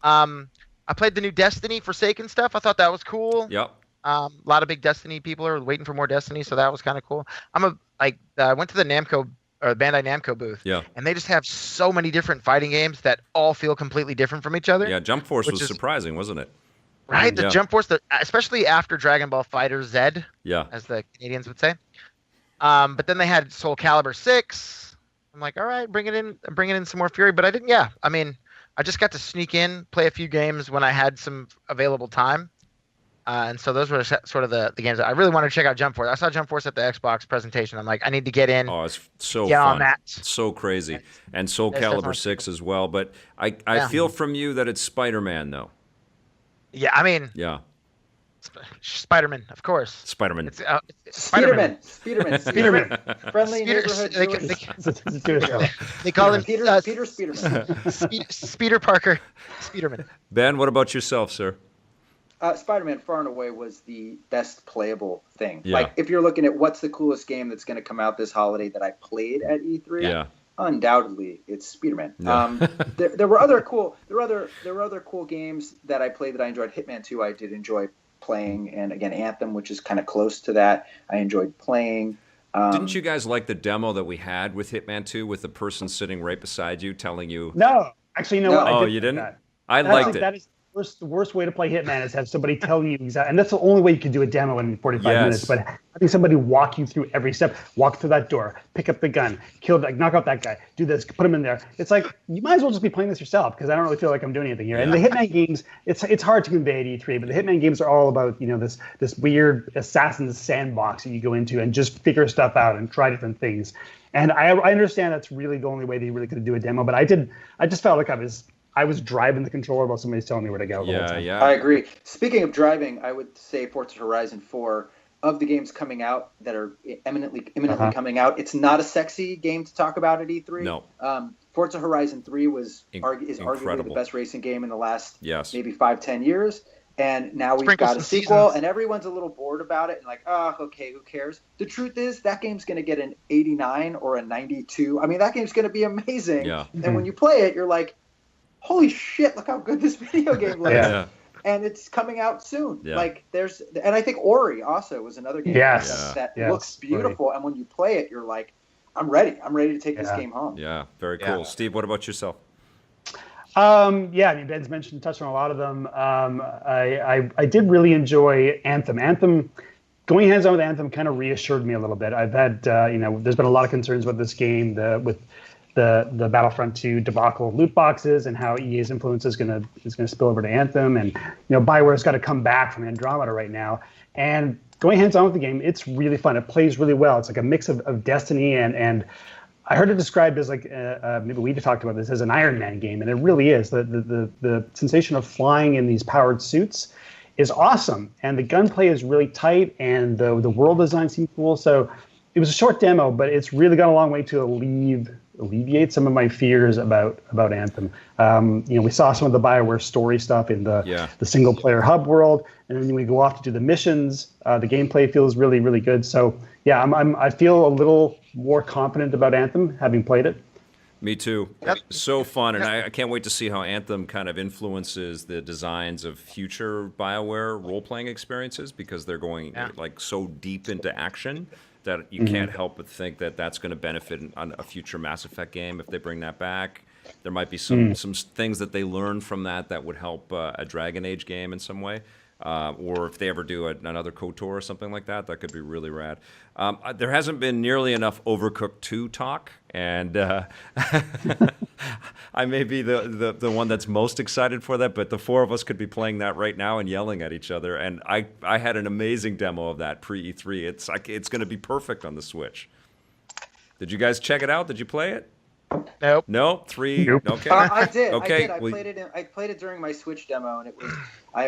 I played the new Destiny Forsaken stuff. I thought that was cool. Yep. A lot of big Destiny people are waiting for more Destiny, so that was kind of cool. I went to the Bandai Namco booth, and they just have so many different fighting games that all feel completely different from each other. Yeah, Jump Force was surprising, wasn't it? Right, the Yeah. Jump Force, especially after Dragon Ball Fighter Z, Yeah. as the Canadians would say. But then they had Soul Calibur 6. I'm like, all right, bring it in some more Fury. But I didn't. Yeah, I mean, I just got to sneak in, play a few games when I had some available time. And so those were sort of the games that I really wanted to check out. Jump Force. I saw Jump Force at the Xbox presentation. I'm like, I need to get in. Oh, it's so get fun. on that. So crazy. And Soul That's Calibur definitely 6 as well. But I Yeah. feel from you that it's Spider-Man, though. Yeah, I mean, Yeah. Spider-Man, of course. Spider-Man. It's Spider-Man. Speederman. Friendly Speeder- neighborhood they- Jewish. They call him Peter Speederman. Speeder Parker, Speederman. Ben, what about yourself, sir? Spider-Man far and away was the best playable thing. Yeah. Like if you're looking at what's the coolest game that's going to come out this holiday that I played at E3, Yeah. undoubtedly it's Spider-Man. Yeah. There were other cool games that I played that I enjoyed. Hitman 2 I did enjoy playing, and again Anthem, which is kind of close to that, I enjoyed playing. Didn't you guys like the demo that we had with Hitman 2 with the person sitting right beside you telling you? No, actually, you know No. what? I Oh, didn't you like didn't? that. I That's liked like- it. That is the worst way to play Hitman is have somebody telling you exactly, and that's the only way you can do a demo in 45 Yes. minutes. But having somebody walk you through every step, walk through that door, pick up the gun, kill that, knock out that guy, do this, put him in there. It's like you might as well just be playing this yourself because I don't really feel like I'm doing anything here. And the Hitman games, it's hard to convey at E3, but the Hitman games are all about this weird assassin's sandbox that you go into and just figure stuff out and try different things. And I understand that's really the only way they really could do a demo, but I just felt like I was driving the controller while somebody's telling me where to go. The whole Yeah, time. yeah. I agree. Speaking of driving, I would say Forza Horizon 4, of the games coming out that are imminently coming out, it's not a sexy game to talk about at E3. No. Forza Horizon 3 is arguably incredible. the best racing game in the last Yes. maybe 5-10 years. And now we've Sprinkle got a some sequel, seasons. and everyone's a little bored about it and like, oh, okay, who cares? The truth is that game's going to get an 89 or a 92. I mean, that game's going to be amazing. Yeah. And when you play it, you're like, holy shit, look how good this video game looks. Yeah. And it's coming out soon. Yeah. Like and I think Ori also was another game Yes. that Yes. looks beautiful. And when you play it, you're like, I'm ready. I'm ready to take this Yeah. game home. Yeah, very Yeah. cool. Steve, what about yourself? Yeah, I mean, Ben's touched on a lot of them. I did really enjoy Anthem. Going hands on with Anthem kind of reassured me a little bit. I've had, there's been a lot of concerns with this game, with the Battlefront 2 debacle of loot boxes and how EA's influence is gonna spill over to Anthem, and Bioware's got to come back from Andromeda right now. And going hands on with the game, it's really fun. It plays really well. It's like a mix of Destiny and I heard it described as like maybe we talked about this as an Iron Man game, and it really is. The sensation of flying in these powered suits is awesome, and the gunplay is really tight, and the world design seems cool. So it was a short demo, but it's really gone a long way to alleviate some of my fears about Anthem. We saw some of the BioWare story stuff in the single player hub world, and then when we go off to do the missions, the gameplay feels really, really good. So yeah, I feel a little more confident about Anthem having played it. Me too. Yep. So fun, and I can't wait to see how Anthem kind of influences the designs of future BioWare role-playing experiences, because they're going like so deep into action that you can't help but think that that's going to benefit on a future Mass Effect game if they bring that back. There might be some things that they learn from that would help a Dragon Age game in some way. Or if they ever do another KOTOR or something like that could be really rad. There hasn't been nearly enough Overcooked 2 talk, and I may be the one that's most excited for that, but the four of us could be playing that right now and yelling at each other. And I had an amazing demo of that pre-E3. It's going to be perfect on the Switch. Did you guys check it out? Did you play it? Nope. No? 3? Nope. Okay. I did. Okay. I played it. I played it during my Switch demo, and it was.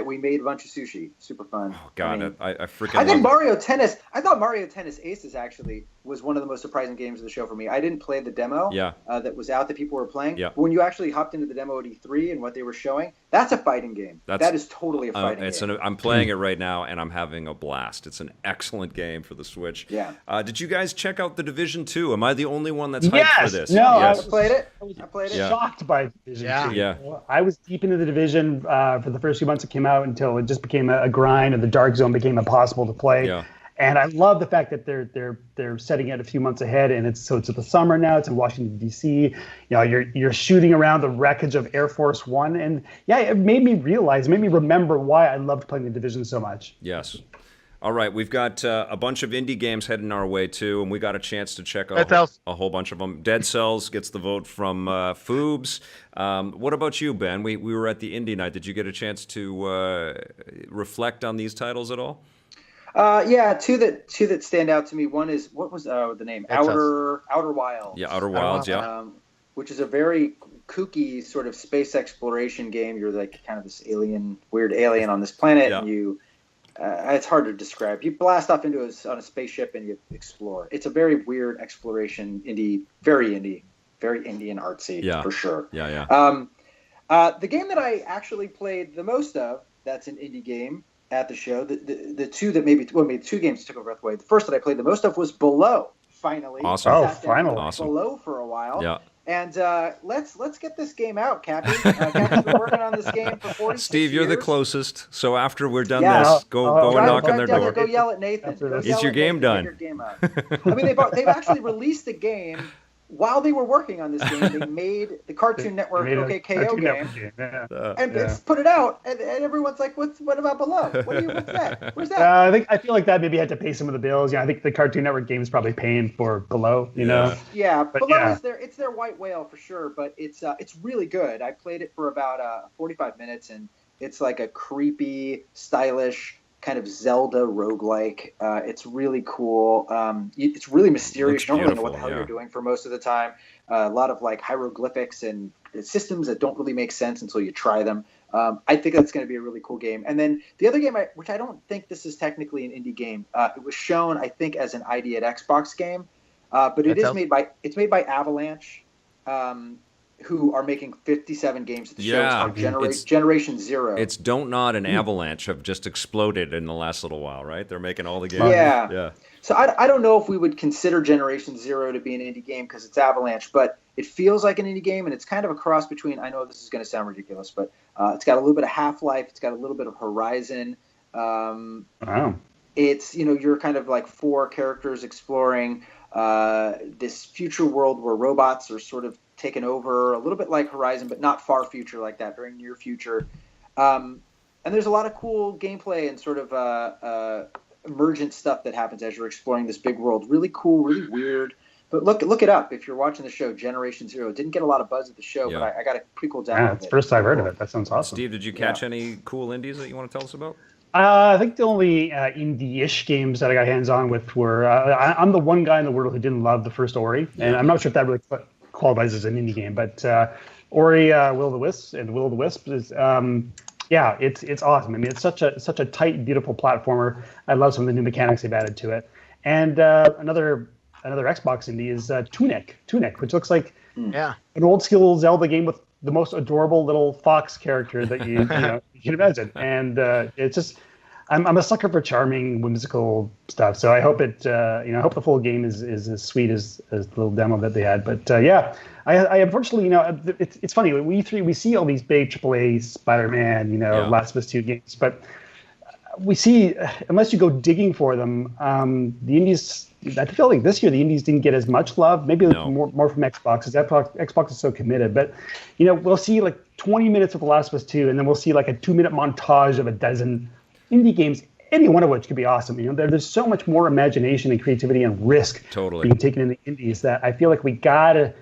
We made a bunch of sushi. Super fun. Oh, God, I freaking I think love Mario Tennis. I thought Mario Tennis Aces actually was one of the most surprising games of the show for me. I didn't play the demo. That was out that people were playing. Yeah. But when you actually hopped into the demo at E3 and what they were showing, that's a fighting game. That is totally a fighting game. I'm playing it right now, and I'm having a blast. It's an excellent game for the Switch. Yeah. Did you guys check out The Division 2? Am I the only one that's hyped for this? No, Yes. I played it. I played it. Yeah. shocked by Division 2. Yeah. I was deep into the Division for the first few months it came out until it just became a grind and the Dark Zone became impossible to play. Yeah. And I love the fact that they're setting it a few months ahead, and it's the summer now. It's in Washington D.C. You're shooting around the wreckage of Air Force One, and yeah, it made me remember why I loved playing the Division so much. Yes. All right, we've got a bunch of indie games heading our way too, and we got a chance to check a whole bunch of them. Dead Cells gets the vote from Foobs. What about you, Ben? We were at the indie night. Did you get a chance to reflect on these titles at all? Yeah, two that stand out to me. One is, what was the name? Outer Wilds. Yeah, Outer Wilds. Yeah. Which is a very kooky sort of space exploration game. You're like kind of this weird alien on this planet, and you. It's hard to describe. You blast off on a spaceship and you explore. It's a very weird exploration, very indie, very Indian artsy, for sure. Yeah. The game that I actually played the most of, that's an indie game at the show. The two that maybe two games took my breath away. The first that I played the most of was Below. Finally, awesome. Finally, awesome. Below for a while. Yeah. And let's get this game out, Cappy. Cappy's been working on this game for 46 Steve, you're years. the closest. So after we're done this, go and knock on their door. Go yell at Nathan. Is your game done? I mean, they've actually released the game while they were working on this game. They made the Cartoon Network KO game, and put it out, and everyone's like, "What about Below? What's that? Where's that?" I feel like that maybe had to pay some of the bills. I think the Cartoon Network game is probably paying for Below. Yeah, Below is it's their white whale for sure, but it's really good. I played it for about 45 minutes, and it's like a creepy, stylish kind of Zelda roguelike. It's really cool. It's really mysterious. You don't really know what the hell you're doing for most of the time. A lot of like hieroglyphics and systems that don't really make sense until you try them. I think that's going to be a really cool game. And then the other game, which I don't think this is technically an indie game, it was shown, I think, as an ID at Xbox game, but it's made by Avalanche, who are making 57 games at the show. It's called Generation Zero. It's Don't Nod and Avalanche have just exploded in the last little while, right? They're making all the games. Yeah. So I don't know if we would consider Generation Zero to be an indie game because it's Avalanche, but it feels like an indie game, and it's kind of a cross between, I know this is going to sound ridiculous, but it's got a little bit of Half-Life, it's got a little bit of Horizon. Wow. It's, you're kind of like four characters exploring this future world where robots are sort of taken over, a little bit like Horizon, but not far future like that, very near future. And there's a lot of cool gameplay and sort of emergent stuff that happens as you're exploring this big world. Really cool, really weird. But look it up if you're watching the show. Generation Zero. It didn't get a lot of buzz at the show, but I got a pretty cool download. Yeah, it's the first I've heard of it. That sounds awesome. Steve, did you catch any cool indies that you want to tell us about? I think the only indie-ish games that I got hands-on with were I'm the one guy in the world who didn't love the first Ori, and I'm not sure if that really qualifies as an indie game, but Ori Will of the Wisp and Will of the Wisp is it's awesome. I mean, it's such a tight, beautiful platformer. I love some of the new mechanics they've added to it. And another Xbox indie is Tunic, which looks like an old school Zelda game with the most adorable little fox character that you can imagine. And it's just I'm a sucker for charming, whimsical stuff. So I hope I hope the full game is as sweet as the little demo that they had. But I unfortunately, it's funny. We see all these big AAA Spider-Man, Last of Us 2 games, but we see, unless you go digging for them, the indies. I feel like this year the indies didn't get as much love. Maybe more from Xbox, because Xbox is so committed. But we'll see like 20 minutes of The Last of Us 2, and then we'll see like a 2-minute montage of a dozen indie games, any one of which could be awesome. There's so much more imagination and creativity and risk being taken in the indies that I feel like we gotta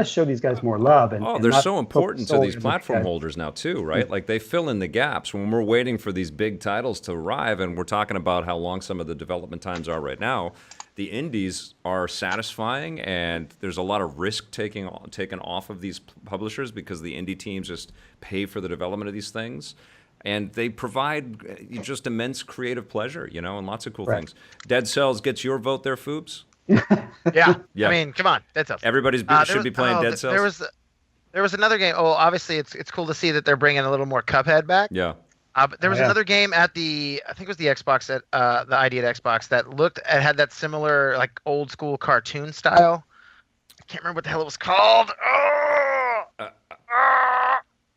show these guys more love. And they're so important to these platform holders now too, right? Like they fill in the gaps when we're waiting for these big titles to arrive, and we're talking about how long some of the development times are right now. The indies are satisfying, and there's a lot of risk taken off of these publishers because the indie teams just pay for the development of these things. And they provide just immense creative pleasure, and lots of cool things. Dead Cells gets your vote there, Foobs? Yeah. I mean, come on. Dead Cells. Everybody should be playing Dead Cells. There was another game. Oh, obviously, it's cool to see that they're bringing a little more Cuphead back. Yeah. But there was another game at I think it was the Xbox, the ID at Xbox, that had that similar, like, old school cartoon style. I can't remember what the hell it was called.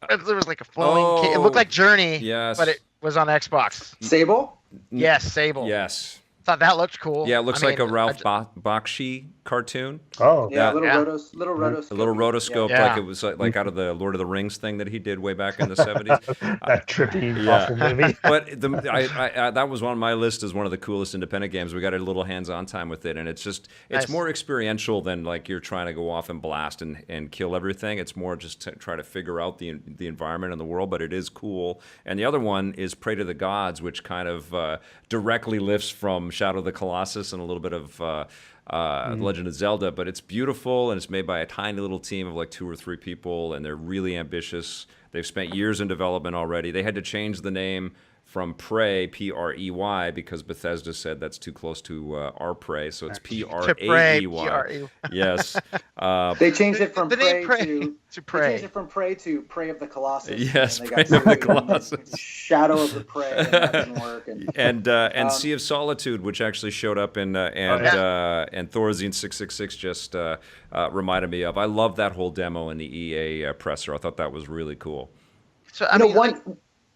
There was like a flowing. It looked like Journey, but it was on Xbox. Sable? Yes, Sable. Yes. Thought that looked cool. Yeah, it looks like a Ralph Bakshi cartoon. Oh, Yeah, little Yeah. rotoscope. A little rotoscope, Yeah. like it was like out of the Lord of the Rings thing that he did way back in the 70s. that trippy, Yeah. awful movie. But I that was on my list as one of the coolest independent games. We got a little hands-on time with it, and it's Nice. more experiential than like you're trying to go off and blast and kill everything. It's more just to try to figure out the environment and the world, but it is cool. And the other one is Pray to the Gods, which kind of directly lifts from Shadow of the Colossus and a little bit of Legend of Zelda, but it's beautiful and it's made by a tiny little team of like 2 or 3 people, and they're really ambitious. They've spent years in development already. They had to change the name from Prey, Prey, because Bethesda said that's too close to our Prey, so it's Praey. P-R-E-Y. Yes. They changed it from The name Prey to They Prey. changed it from Prey to Prey of the Colossus. Yes, and they Prey got of the sued, and Colossus. Shadow of the Prey, and that didn't work. And Sea of Solitude, which actually showed up in and Thorazine 666 just reminded me of. I love that whole demo in the EA presser. I thought that was really cool. So I mean,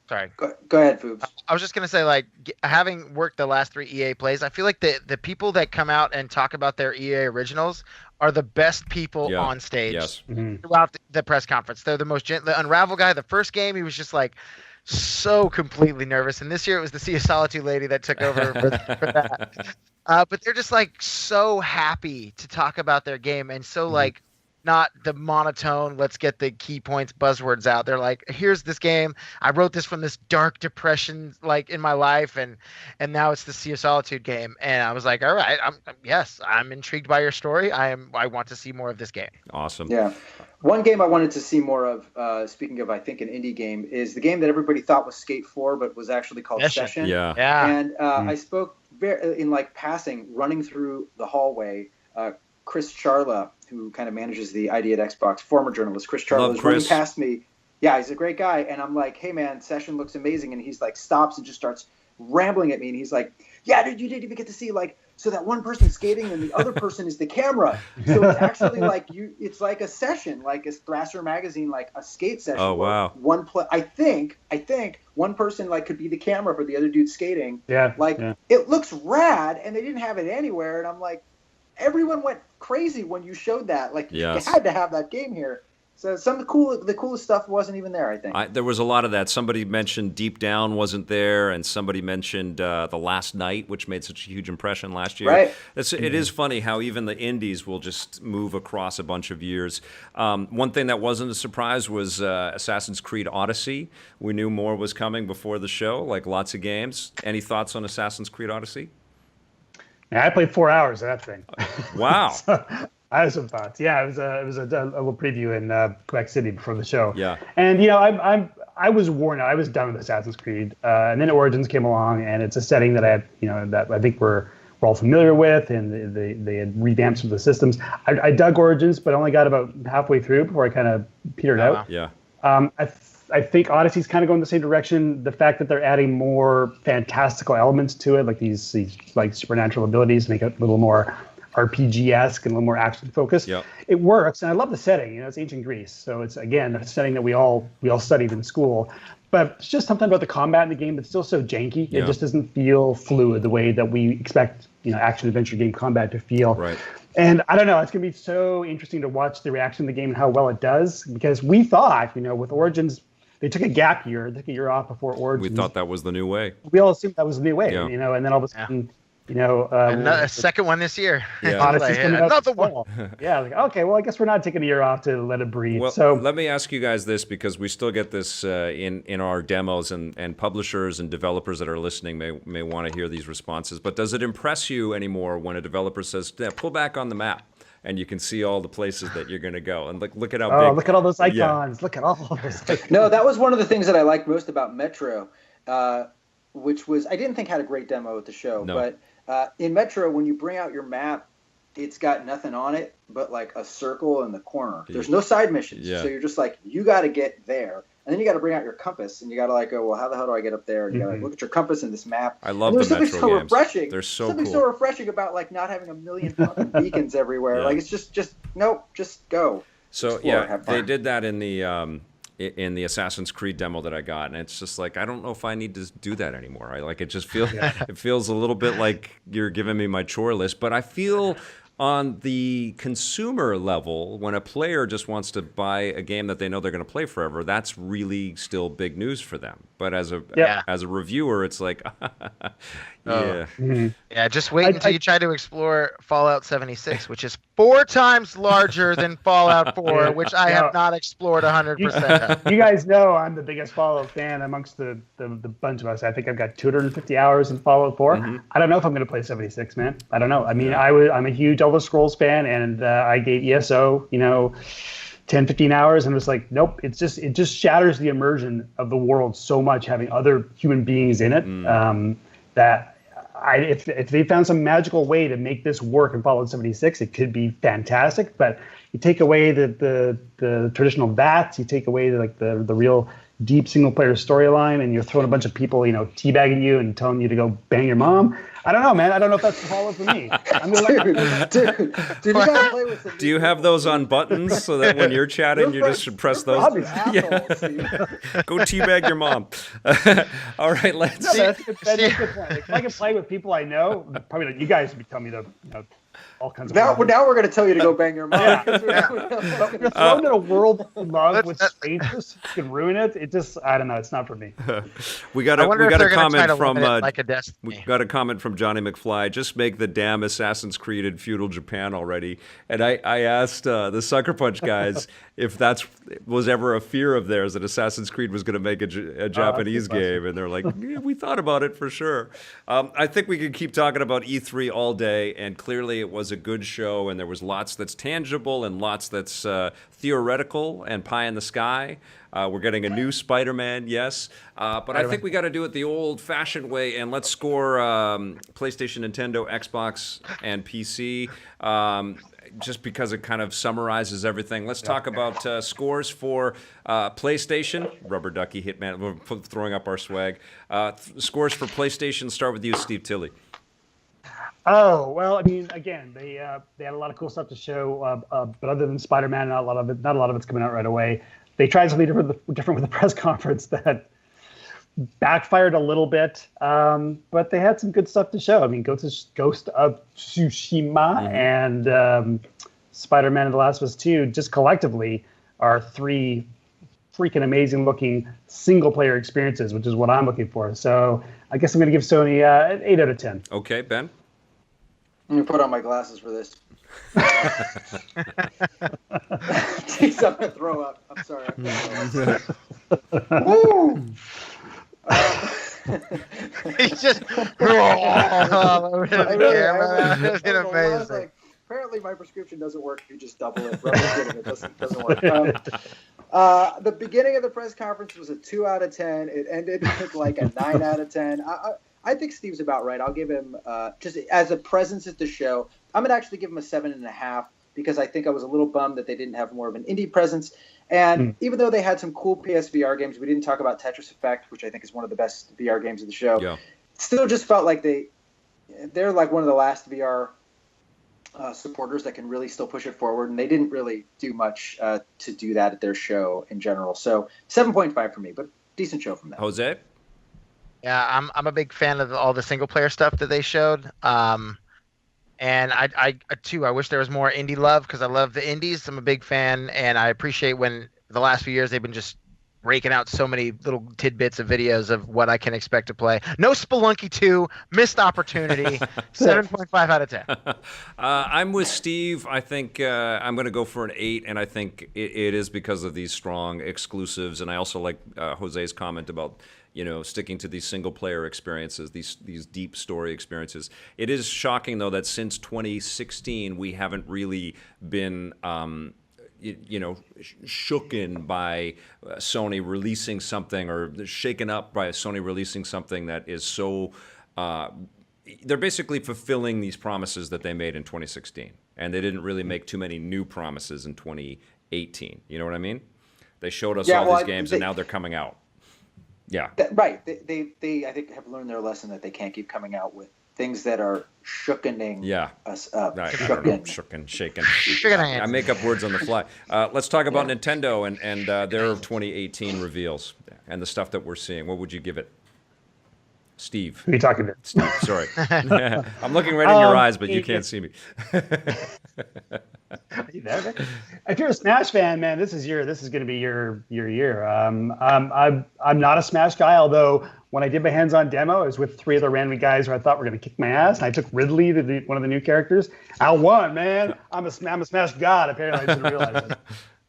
sorry. Go ahead, Foobs. I was just gonna say, like, having worked the last 3 EA plays, I feel like the people that come out and talk about their EA originals are the best people on stage Yes. throughout the press conference. They're the most the Unravel guy. The first game, he was just like so completely nervous, and this year it was the Sea of Solitude lady that took over for that. But they're just like so happy to talk about their game, and so like not the monotone, let's get the key points, buzzwords out. They're like, here's this game. I wrote this from this dark depression like in my life, and now it's the Sea of Solitude game. And I was like, all right, I'm intrigued by your story. I want to see more of this game. Awesome. Yeah. One game I wanted to see more of, speaking of, I think, an indie game, is the game that everybody thought was Skate 4, but was actually called Session. Yeah. And I spoke in like passing, running through the hallway, Chris Charla, who kind of manages the ID at Xbox, former journalist, Chris Charla, was running past me. Yeah, he's a great guy. And I'm like, hey, man, Session looks amazing. And he's like, stops and just starts rambling at me. And he's like, yeah, dude, you didn't even get to see, like, so that one person's skating and the other person is the camera. So it's actually like it's like a session, like a Thrasher magazine, like a skate session. Oh, wow. I think one person like could be the camera for the other dude skating. Yeah. It looks rad, and they didn't have it anywhere. And I'm like, everyone went crazy when you showed that. Like, Yes. you had to have that game here. So some of the coolest stuff wasn't even there, I think. There was a lot of that. Somebody mentioned Deep Down wasn't there, and somebody mentioned The Last Night, which made such a huge impression last year. Right. It is funny how even the indies will just move across a bunch of years. One thing that wasn't a surprise was Assassin's Creed Odyssey. We knew more was coming before the show, like lots of games. Any thoughts on Assassin's Creed Odyssey? Yeah, I played 4 hours of that thing. Wow. So, I have some thoughts. Yeah, it was a little preview in Quebec City before the show. Yeah. And I was worn out. I was done with Assassin's Creed, and then Origins came along, and it's a setting that I think we're all familiar with, and they had revamped some of the systems. I dug Origins, but only got about halfway through before I kind of petered out. Wow. Yeah. I think Odyssey's kind of going the same direction. The fact that they're adding more fantastical elements to it, like these like supernatural abilities, make it a little more RPG-esque and a little more action-focused. Yep. It works, and I love the setting. It's ancient Greece, so it's again a setting that we all studied in school. But it's just something about the combat in the game that's still so janky. Yeah. It just doesn't feel fluid the way that we expect action adventure game combat to feel. Right. And I don't know, it's going to be so interesting to watch the reaction of the game and how well it does, because we thought, with Origins, they took a gap year, they took a year off before Origins. We thought that was the new way. We all assumed that was the new way, Yeah. And then all of a sudden, A second one this year. Yeah. Odyssey's coming out Another this one. fall. Yeah, like, okay, well, I guess we're not taking a year off to let it breathe. Well, So let me ask you guys this, because we still get this in our demos, and publishers and developers that are listening may want to hear these responses. But does it impress you anymore when a developer says, yeah, pull back on the map, and you can see all the places that you're going to go, and look at how big. look at all those icons. Yeah. Look at all those icons. No, that was one of the things that I liked most about Metro, which was, I didn't think had a great demo at the show, No. but in Metro, when you bring out your map, it's got nothing on it but like a circle in the corner. There's no side missions. Yeah. So you're just like, you got to get there. And then you got to bring out your compass, and you got to like go, well, how the hell do I get up there? And you got to look at your compass in this map. I love and there's the something Metro so games. refreshing. They're so something cool. so refreshing about like not having a million fucking beacons everywhere. Yeah. Like it's just nope, just go. So Explore, yeah, have fun. they did that in the in the Assassin's Creed demo that I got, and it's just like I don't know if I need to do that anymore. I like it. Just feels it feels a little bit like you're giving me my chore list, but I feel. On the consumer level, when a player just wants to buy a game that they know they're going to play forever, that's really still big news for them. But as a reviewer, it's like, Yeah, just wait until you try to explore Fallout 76, which is 4 times larger than Fallout 4, which I have not explored 100%. You guys know I'm the biggest Fallout fan amongst the bunch of us. I think I've got 250 hours in Fallout 4. Mm-hmm. I don't know if I'm going to play 76, man. I don't know. I mean, I'm a huge Elder Scrolls fan, and I gave ESO, 10, 15 hours, and it was like, nope. It just shatters the immersion of the world so much, having other human beings in it, that if they found some magical way to make this work in Fallout 76, it could be fantastic. But you take away the traditional VATs, you take away the real deep single player storyline, and you're throwing a bunch of people, teabagging you and telling you to go bang your mom. I don't know, man. I don't know if that's the Fallout for me. I'm gonna dude, you gotta play with some. Do you have those on buttons so that when you're chatting, you just should press those? Go teabag your mom. All right, let's. No, that's a good point. If I can play with people I know, probably not, you guys would tell me to, all kinds of. Now we're going to tell you to go bang your mom. But you're thrown in a world of love with strangers, you can ruin it. It just, I don't know. It's not for me. We got a comment from like a we got a comment from Johnny McFly. Just make the damn Assassin's Creed in feudal Japan already. And I asked the Sucker Punch guys if that was ever a fear of theirs, that Assassin's Creed was going to make a Japanese game, and they're like, yeah, we thought about it for sure. I think we could keep talking about E3 all day, and clearly it was a good show, and there was lots that's tangible and lots that's theoretical and pie in the sky. We're getting a new Spider-Man, yes. But I think we got to do it the old-fashioned way, and let's score PlayStation, Nintendo, Xbox, and PC, just because it kind of summarizes everything. Let's talk about scores for PlayStation. Rubber Ducky, Hitman, we're throwing up our swag. Scores for PlayStation, start with you, Steve Tilley. Oh, well, I mean, again, they had a lot of cool stuff to show, but other than Spider-Man, not a lot of it's coming out right away. They tried something different with the press conference that backfired a little bit, but they had some good stuff to show. I mean, Ghost of Tsushima and Spider-Man and The Last of Us 2 just collectively are 3 freaking amazing-looking single-player experiences, which is what I'm looking for. So I guess I'm going to give Sony an 8 out of 10. Okay, Ben? I'm going to put on my glasses for this. Jeez, I'm going to throw up. I'm sorry. Woo! He's just all over the camera. It's amazing. Like, apparently, my prescription doesn't work if you just double it. It doesn't work. The beginning of the press conference was a 2 out of 10. It ended with like a 9 out of 10. I think Steve's about right. I'll give him, just as a presence at the show, I'm going to actually give him a 7.5 because I think I was a little bummed that they didn't have more of an indie presence. And even though they had some cool PSVR games, we didn't talk about Tetris Effect, which I think is one of the best VR games of the show. Yeah. Still just felt like they're like one of the last VR supporters that can really still push it forward. And they didn't really do much to do that at their show in general. So 7.5 for me, but decent show from them. Jose? Yeah, I'm a big fan of all the single player stuff that they showed. And I too, I wish there was more indie love because I love the indies. I'm a big fan, and I appreciate when the last few years they've been just raking out so many little tidbits of videos of what I can expect to play. No Spelunky 2, missed opportunity, 7.5 out of 10. I'm with Steve. I think I'm going to go for an 8, and I think it is because of these strong exclusives, and I also like Jose's comment about sticking to these single-player experiences, these deep story experiences. It is shocking, though, that since 2016, we haven't really been, shooken by Sony releasing something, or shaken up by Sony releasing something that is so. They're basically fulfilling these promises that they made in 2016, and they didn't really make too many new promises in 2018. You know what I mean? They showed us all these games, and now they're coming out. Yeah. Right. They I think have learned their lesson that they can't keep coming out with things that are shookening us up. I don't know. Shaken. I make up words on the fly. Let's talk about Nintendo and their 2018 reveals and the stuff that we're seeing. What would you give it? Steve. Who are you talking to? Steve, sorry. I'm looking right in your eyes, but you can't see me. If you're a Smash fan, man, this is going to be your year. I'm not a Smash guy, although when I did my hands-on demo, I was with 3 other random guys who I thought were going to kick my ass, and I took Ridley, one of the new characters. I won, man. I'm a Smash god. Apparently, I didn't realize it.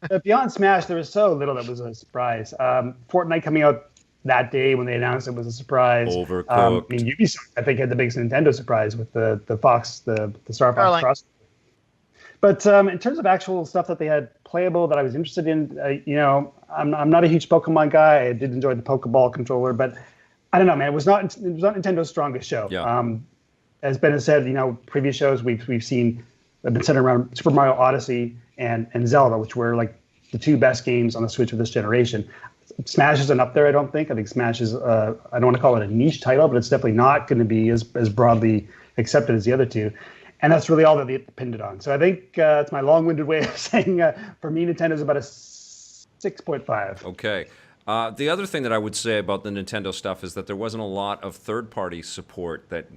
But beyond Smash, there was so little that was a surprise. Fortnite coming out that day when they announced it was a surprise. Overcooked. Ubisoft, I think, had the biggest Nintendo surprise with the Star Fox Cross. But in terms of actual stuff that they had playable that I was interested in, I'm not a huge Pokemon guy. I did enjoy the Pokeball controller, but I don't know, man. It was not Nintendo's strongest show. Yeah. As Ben has said, previous shows we've seen have been centered around Super Mario Odyssey and Zelda, which were like the 2 best games on the Switch of this generation. Smash isn't up there, I don't think. I think Smash is, I don't want to call it a niche title, but it's definitely not going to be as broadly accepted as the other 2. And that's really all that they pinned it on. So I think it's my long-winded way of saying, for me, Nintendo's about a 6.5. Okay. The other thing that I would say about the Nintendo stuff is that there wasn't a lot of third-party support that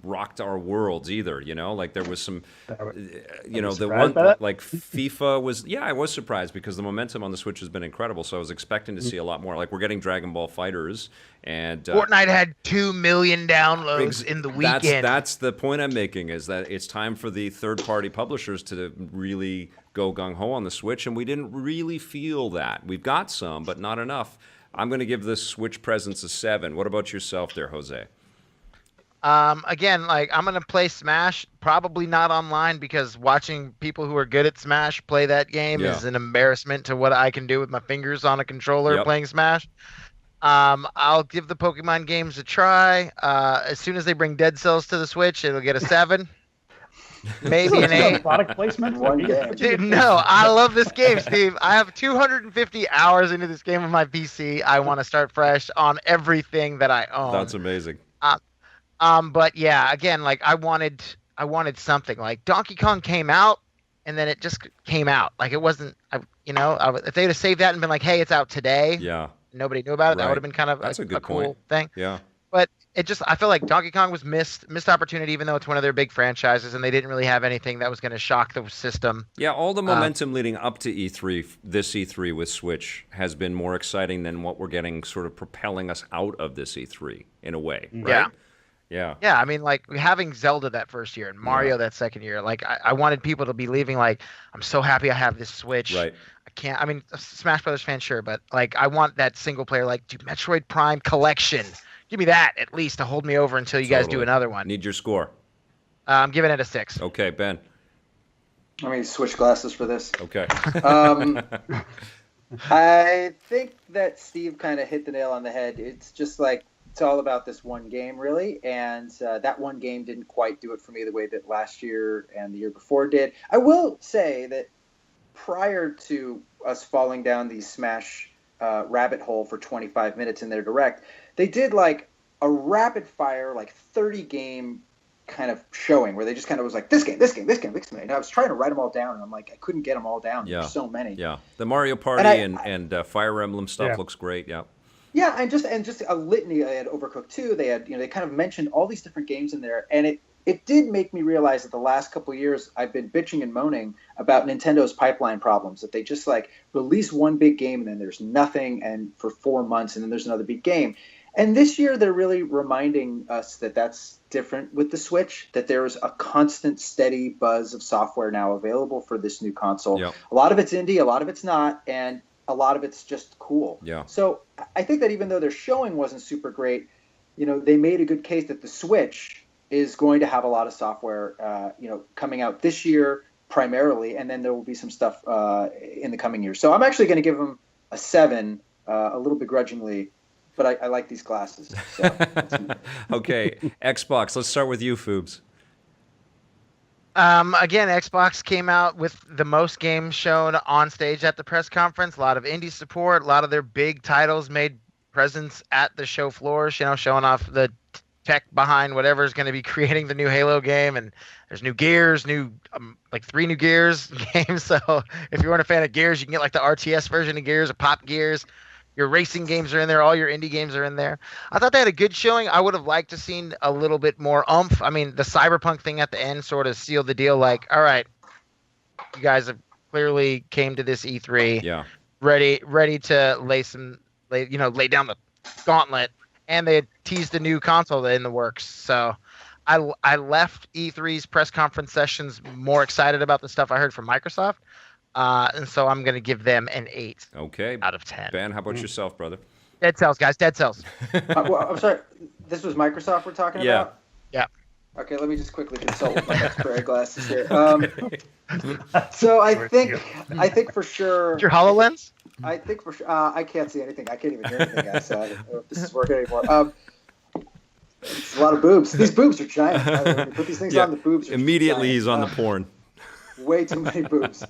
rocked our worlds either. Like there was some, the one like FIFA was. Yeah, I was surprised because the momentum on the Switch has been incredible. So I was expecting to see a lot more. Like we're getting Dragon Ball Fighters, and Fortnite had 2 million downloads in the weekend. That's the point I'm making, is that it's time for the third-party publishers to really go gung-ho on the Switch, and we didn't really feel that. We've got some, but not enough. I'm going to give this Switch presence a 7. What about yourself there, Jose? Again, I'm going to play Smash, probably not online, because watching people who are good at Smash play that game is an embarrassment to what I can do with my fingers on a controller playing Smash. I'll give the Pokemon games a try. As soon as they bring Dead Cells to the Switch, it'll get a 7. Maybe an 8. Product placement. One game. Dude, no, I love this game, Steve. I have 250 hours into this game on my PC. I want to start fresh on everything that I own. That's amazing. But yeah, again, I wanted something. Like Donkey Kong came out, and then it just came out. Like it wasn't, if they'd have saved that and been like, hey, it's out today. Yeah. Nobody knew about it. That would have been kind of a cool thing. Yeah. But I feel like Donkey Kong was missed opportunity, even though it's one of their big franchises, and they didn't really have anything that was going to shock the system. Yeah, all the momentum leading up to E3, this E3 with Switch, has been more exciting than what we're getting sort of propelling us out of this E3 in a way, right? Yeah. Yeah, I mean, having Zelda that first year and Mario that second year, I wanted people to be leaving I'm so happy I have this Switch. Right. I mean, Smash Brothers fan, sure, but I want that single player, Metroid Prime Collection. Give me that at least to hold me over until you guys do another one. Need your score. I'm giving it a 6. Okay, Ben. Let me switch glasses for this. Okay. I think that Steve kind of hit the nail on the head. It's just it's all about this one game, really. And that one game didn't quite do it for me the way that last year and the year before did. I will say that prior to us falling down the Smash rabbit hole for 25 minutes in their direct, they did a rapid fire 30 game kind of showing where they just kind of was this game. And I was trying to write them all down, and I'm I couldn't get them all down. Yeah. There's so many. Yeah, the Mario Party and Fire Emblem stuff looks great. Yeah. Yeah, and just a litany. They had Overcooked 2. They had they kind of mentioned all these different games in there, and it did make me realize that the last couple of years I've been bitching and moaning about Nintendo's pipeline problems, that they just release one big game and then there's nothing, and for 4 months and then there's another big game. And this year they're really reminding us that that's different with the Switch, that there is a constant steady buzz of software now available for this new console. Yep. A lot of it's indie, a lot of it's not, and a lot of it's just cool. Yeah. So I think that even though their showing wasn't super great, they made a good case that the Switch is going to have a lot of software, coming out this year primarily, and then there will be some stuff in the coming years. So I'm actually going to give them a 7, a little begrudgingly, but I like these glasses. So Okay, Xbox. Let's start with you, Foobs. Again, Xbox came out with the most games shown on stage at the press conference. A lot of indie support. A lot of their big titles made presence at the show floors. Showing off the tech behind whatever's going to be creating the new Halo game, and there's new gears, like 3 new Gears games. So if you weren't a fan of Gears, you can get like the RTS version of Gears, or Pop Gears. Your racing games are in there. All your indie games are in there. I thought they had a good showing. I would have liked to seen a little bit more oomph. I mean, the Cyberpunk thing at the end sort of sealed the deal. Like, all right, you guys have clearly came to this E3 ready to lay down the gauntlet, and they had teased a new console in the works. So I left E3's press conference sessions more excited about the stuff I heard from Microsoft. And so I'm going to give them an 8 out of 10. Ben, how about yourself, brother? Dead Cells, guys. Dead Cells. Well, I'm sorry. This was Microsoft we're talking about? Yeah. Okay, let me just quickly consult with my X-ray glasses here. So I think for sure. Your HoloLens? I think for sure. I can't see anything. I can't even hear anything outside. I don't know if this is working anymore. It's a lot of boobs. These boobs are giant. When you put these things on, the boobs are immediately giant. He's on the porn. Way too many boobs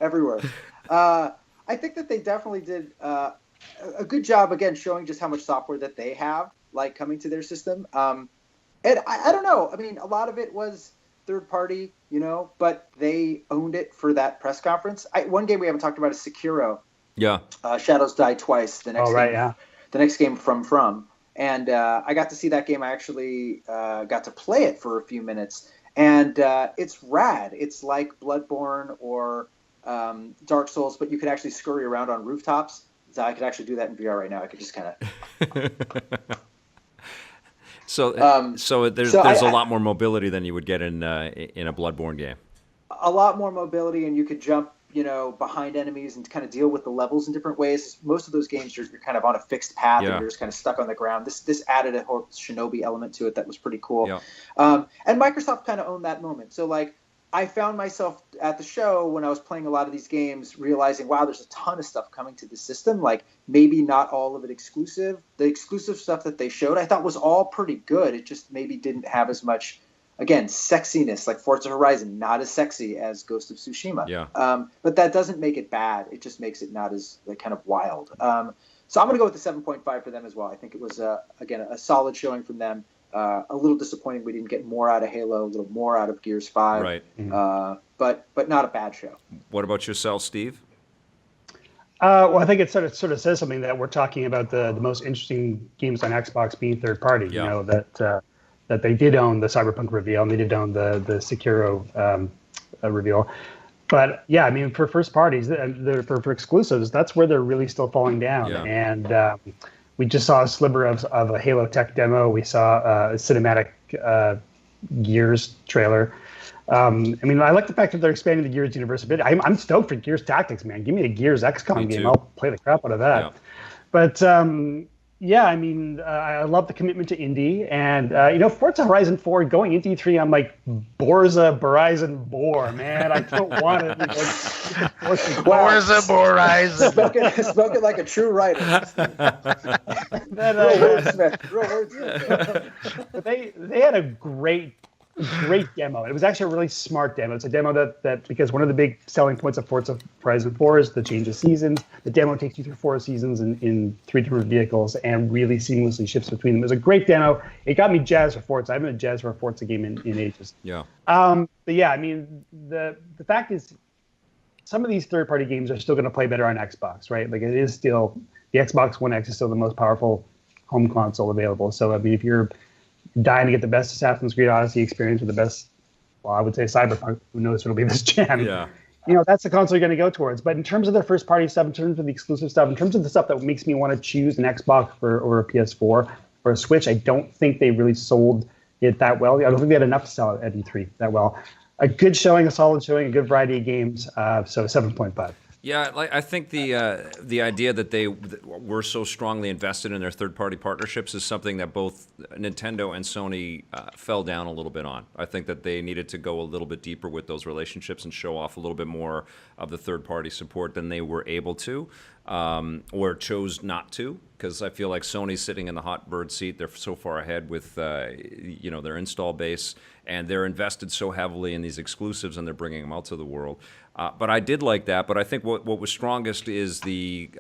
everywhere. I think that they definitely did a good job, again, showing just how much software that they have, like, coming to their system. And I don't know. I mean, a lot of it was third party, but they owned it for that press conference. One game we haven't talked about is Sekiro. Yeah. Shadows Die Twice. The next right, game, yeah. The next game from. And I got to see that game. I actually got to play it for a few minutes. And it's rad. It's like Bloodborne or Dark Souls, but you could actually scurry around on rooftops. So I could actually do that in VR right now. I could just kind of. So there's a lot more mobility than you would get in a Bloodborne game. A lot more mobility, and you could jump, behind enemies and kind of deal with the levels in different ways. Most of those games, you're kind of on a fixed path and you're just kind of stuck on the ground. This added a whole shinobi element to it that was pretty cool. Yeah. And Microsoft kind of owned that moment. So, like, I found myself at the show when I was playing a lot of these games realizing, wow, there's a ton of stuff coming to the system. Like, maybe not all of it exclusive. The exclusive stuff that they showed I thought was all pretty good. It just maybe didn't have as much, again, sexiness, like Forza Horizon, not as sexy as Ghost of Tsushima. Yeah. But that doesn't make it bad. It just makes it not as kind of wild. So I'm going to go with the 7.5 for them as well. I think it was, again, a solid showing from them. A little disappointing we didn't get more out of Halo, a little more out of Gears 5. Right. But not a bad show. What about yourself, Steve? Well, I think it sort of says something that we're talking about the most interesting games on Xbox being third party. Yeah. That they did own the Cyberpunk reveal and they did own the Sekiro reveal. But yeah, I mean, for first parties, for exclusives, that's where they're really still falling down. Yeah. And we just saw a sliver of a Halo Tech demo. We saw a cinematic Gears trailer. I mean, I like the fact that they're expanding the Gears universe a bit. I'm stoked for Gears Tactics, man. Give me a Gears XCOM game. I'll play the crap out of that. Yeah. But yeah, I mean, I love the commitment to indie. And, Forza Horizon 4, going into E3, I'm like, Borza, Horizon, Bor, man. I don't want it. Borza, Horizon. Spoken like a true writer. Real wordsmith. But they had a great demo. It was actually a really smart demo. It's a demo that because one of the big selling points of Forza Horizon 4 is the change of seasons. The demo takes you through 4 seasons in 3 different vehicles and really seamlessly shifts between them. It was a great demo. It got me jazzed for Forza. I haven't been jazzed for a Forza game in ages. Yeah. But yeah, I mean, the fact is, some of these third-party games are still going to play better on Xbox, right? Like, it is still, the Xbox One X is still the most powerful home console available. So, I mean, if you're dying to get the best Assassin's Creed Odyssey experience with the best, well, I would say Cyberpunk, who knows if it'll be this gen. Yeah. That's the console you're going to go towards. But in terms of the first party stuff, in terms of the exclusive stuff, in terms of the stuff that makes me want to choose an Xbox or a PS4 or a Switch, I don't think they really sold it that well. I don't think they had enough to sell it at E3 that well. A good showing, a solid showing, a good variety of games. So 7.5. Yeah, I think the idea that they were so strongly invested in their third-party partnerships is something that both Nintendo and Sony fell down a little bit on. I think that they needed to go a little bit deeper with those relationships and show off a little bit more of the third-party support than they were able to, or chose not to. because I feel like Sony's sitting in the hot bird seat. They're so far ahead with their install base, and they're invested so heavily in these exclusives, and they're bringing them out to the world. But I did like that. But I think what was strongest is the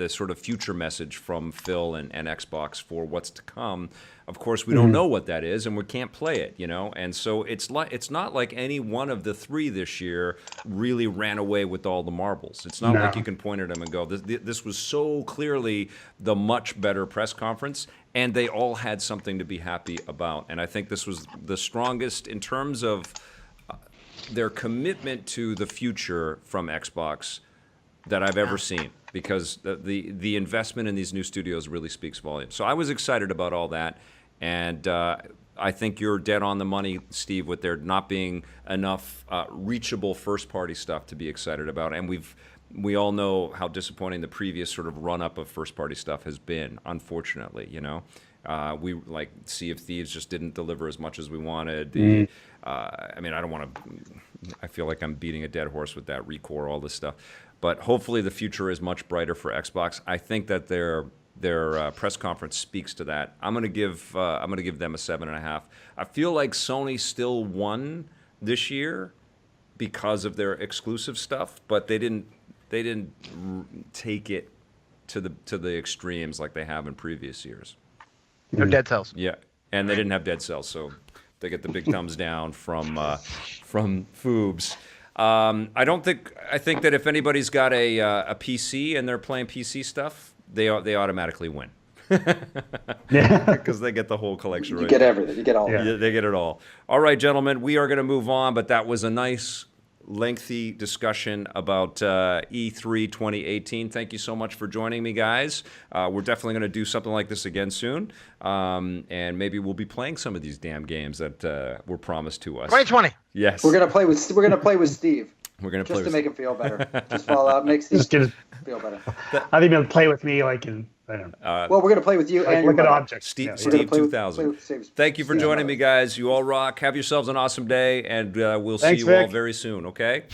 sort of future message from Phil and Xbox for what's to come. Of course, we don't know what that is, and we can't play it, And so it's not like any one of the three this year really ran away with all the marbles. It's not like you can point at them and go, this was so clearly the much better press conference, and they all had something to be happy about. And I think this was the strongest in terms of their commitment to the future from Xbox that I've ever seen, because the investment in these new studios really speaks volumes. So I was excited about all that, and I think you're dead on the money, Steve, with there not being enough reachable first-party stuff to be excited about. And we all know how disappointing the previous sort of run-up of first-party stuff has been, unfortunately, we like Sea of Thieves just didn't deliver as much as we wanted. I mean, I feel like I'm beating a dead horse with that Recore, all this stuff. But hopefully the future is much brighter for Xbox. I think that their press conference speaks to that. I'm gonna give them a 7.5. I feel like Sony still won this year because of their exclusive stuff, but they didn't take it to the extremes like they have in previous years. No Dead Cells. Yeah, and they didn't have Dead Cells, so they get the big thumbs down from Foobs. I think that if anybody's got a PC and they're playing PC stuff, they automatically win. Because they get the whole collection. You get everything. You get all. Yeah, they get it all. All right, gentlemen, we are going to move on, but that was a nice, lengthy discussion about E3 2018. Thank you so much for joining me, guys. We're definitely going to do something like this again soon, and maybe we'll be playing some of these damn games that were promised to us. 2020. Yes, we're gonna play with Steve. We're gonna just play to make him feel better. Just fall out, makes Steve feel better. I think he'll play with me like in. I don't know. Well, we're gonna play with you and look at objects. Steve play 2000. Thank you for joining me, guys. You all rock. Have yourselves an awesome day, and we'll see you all very soon. Okay.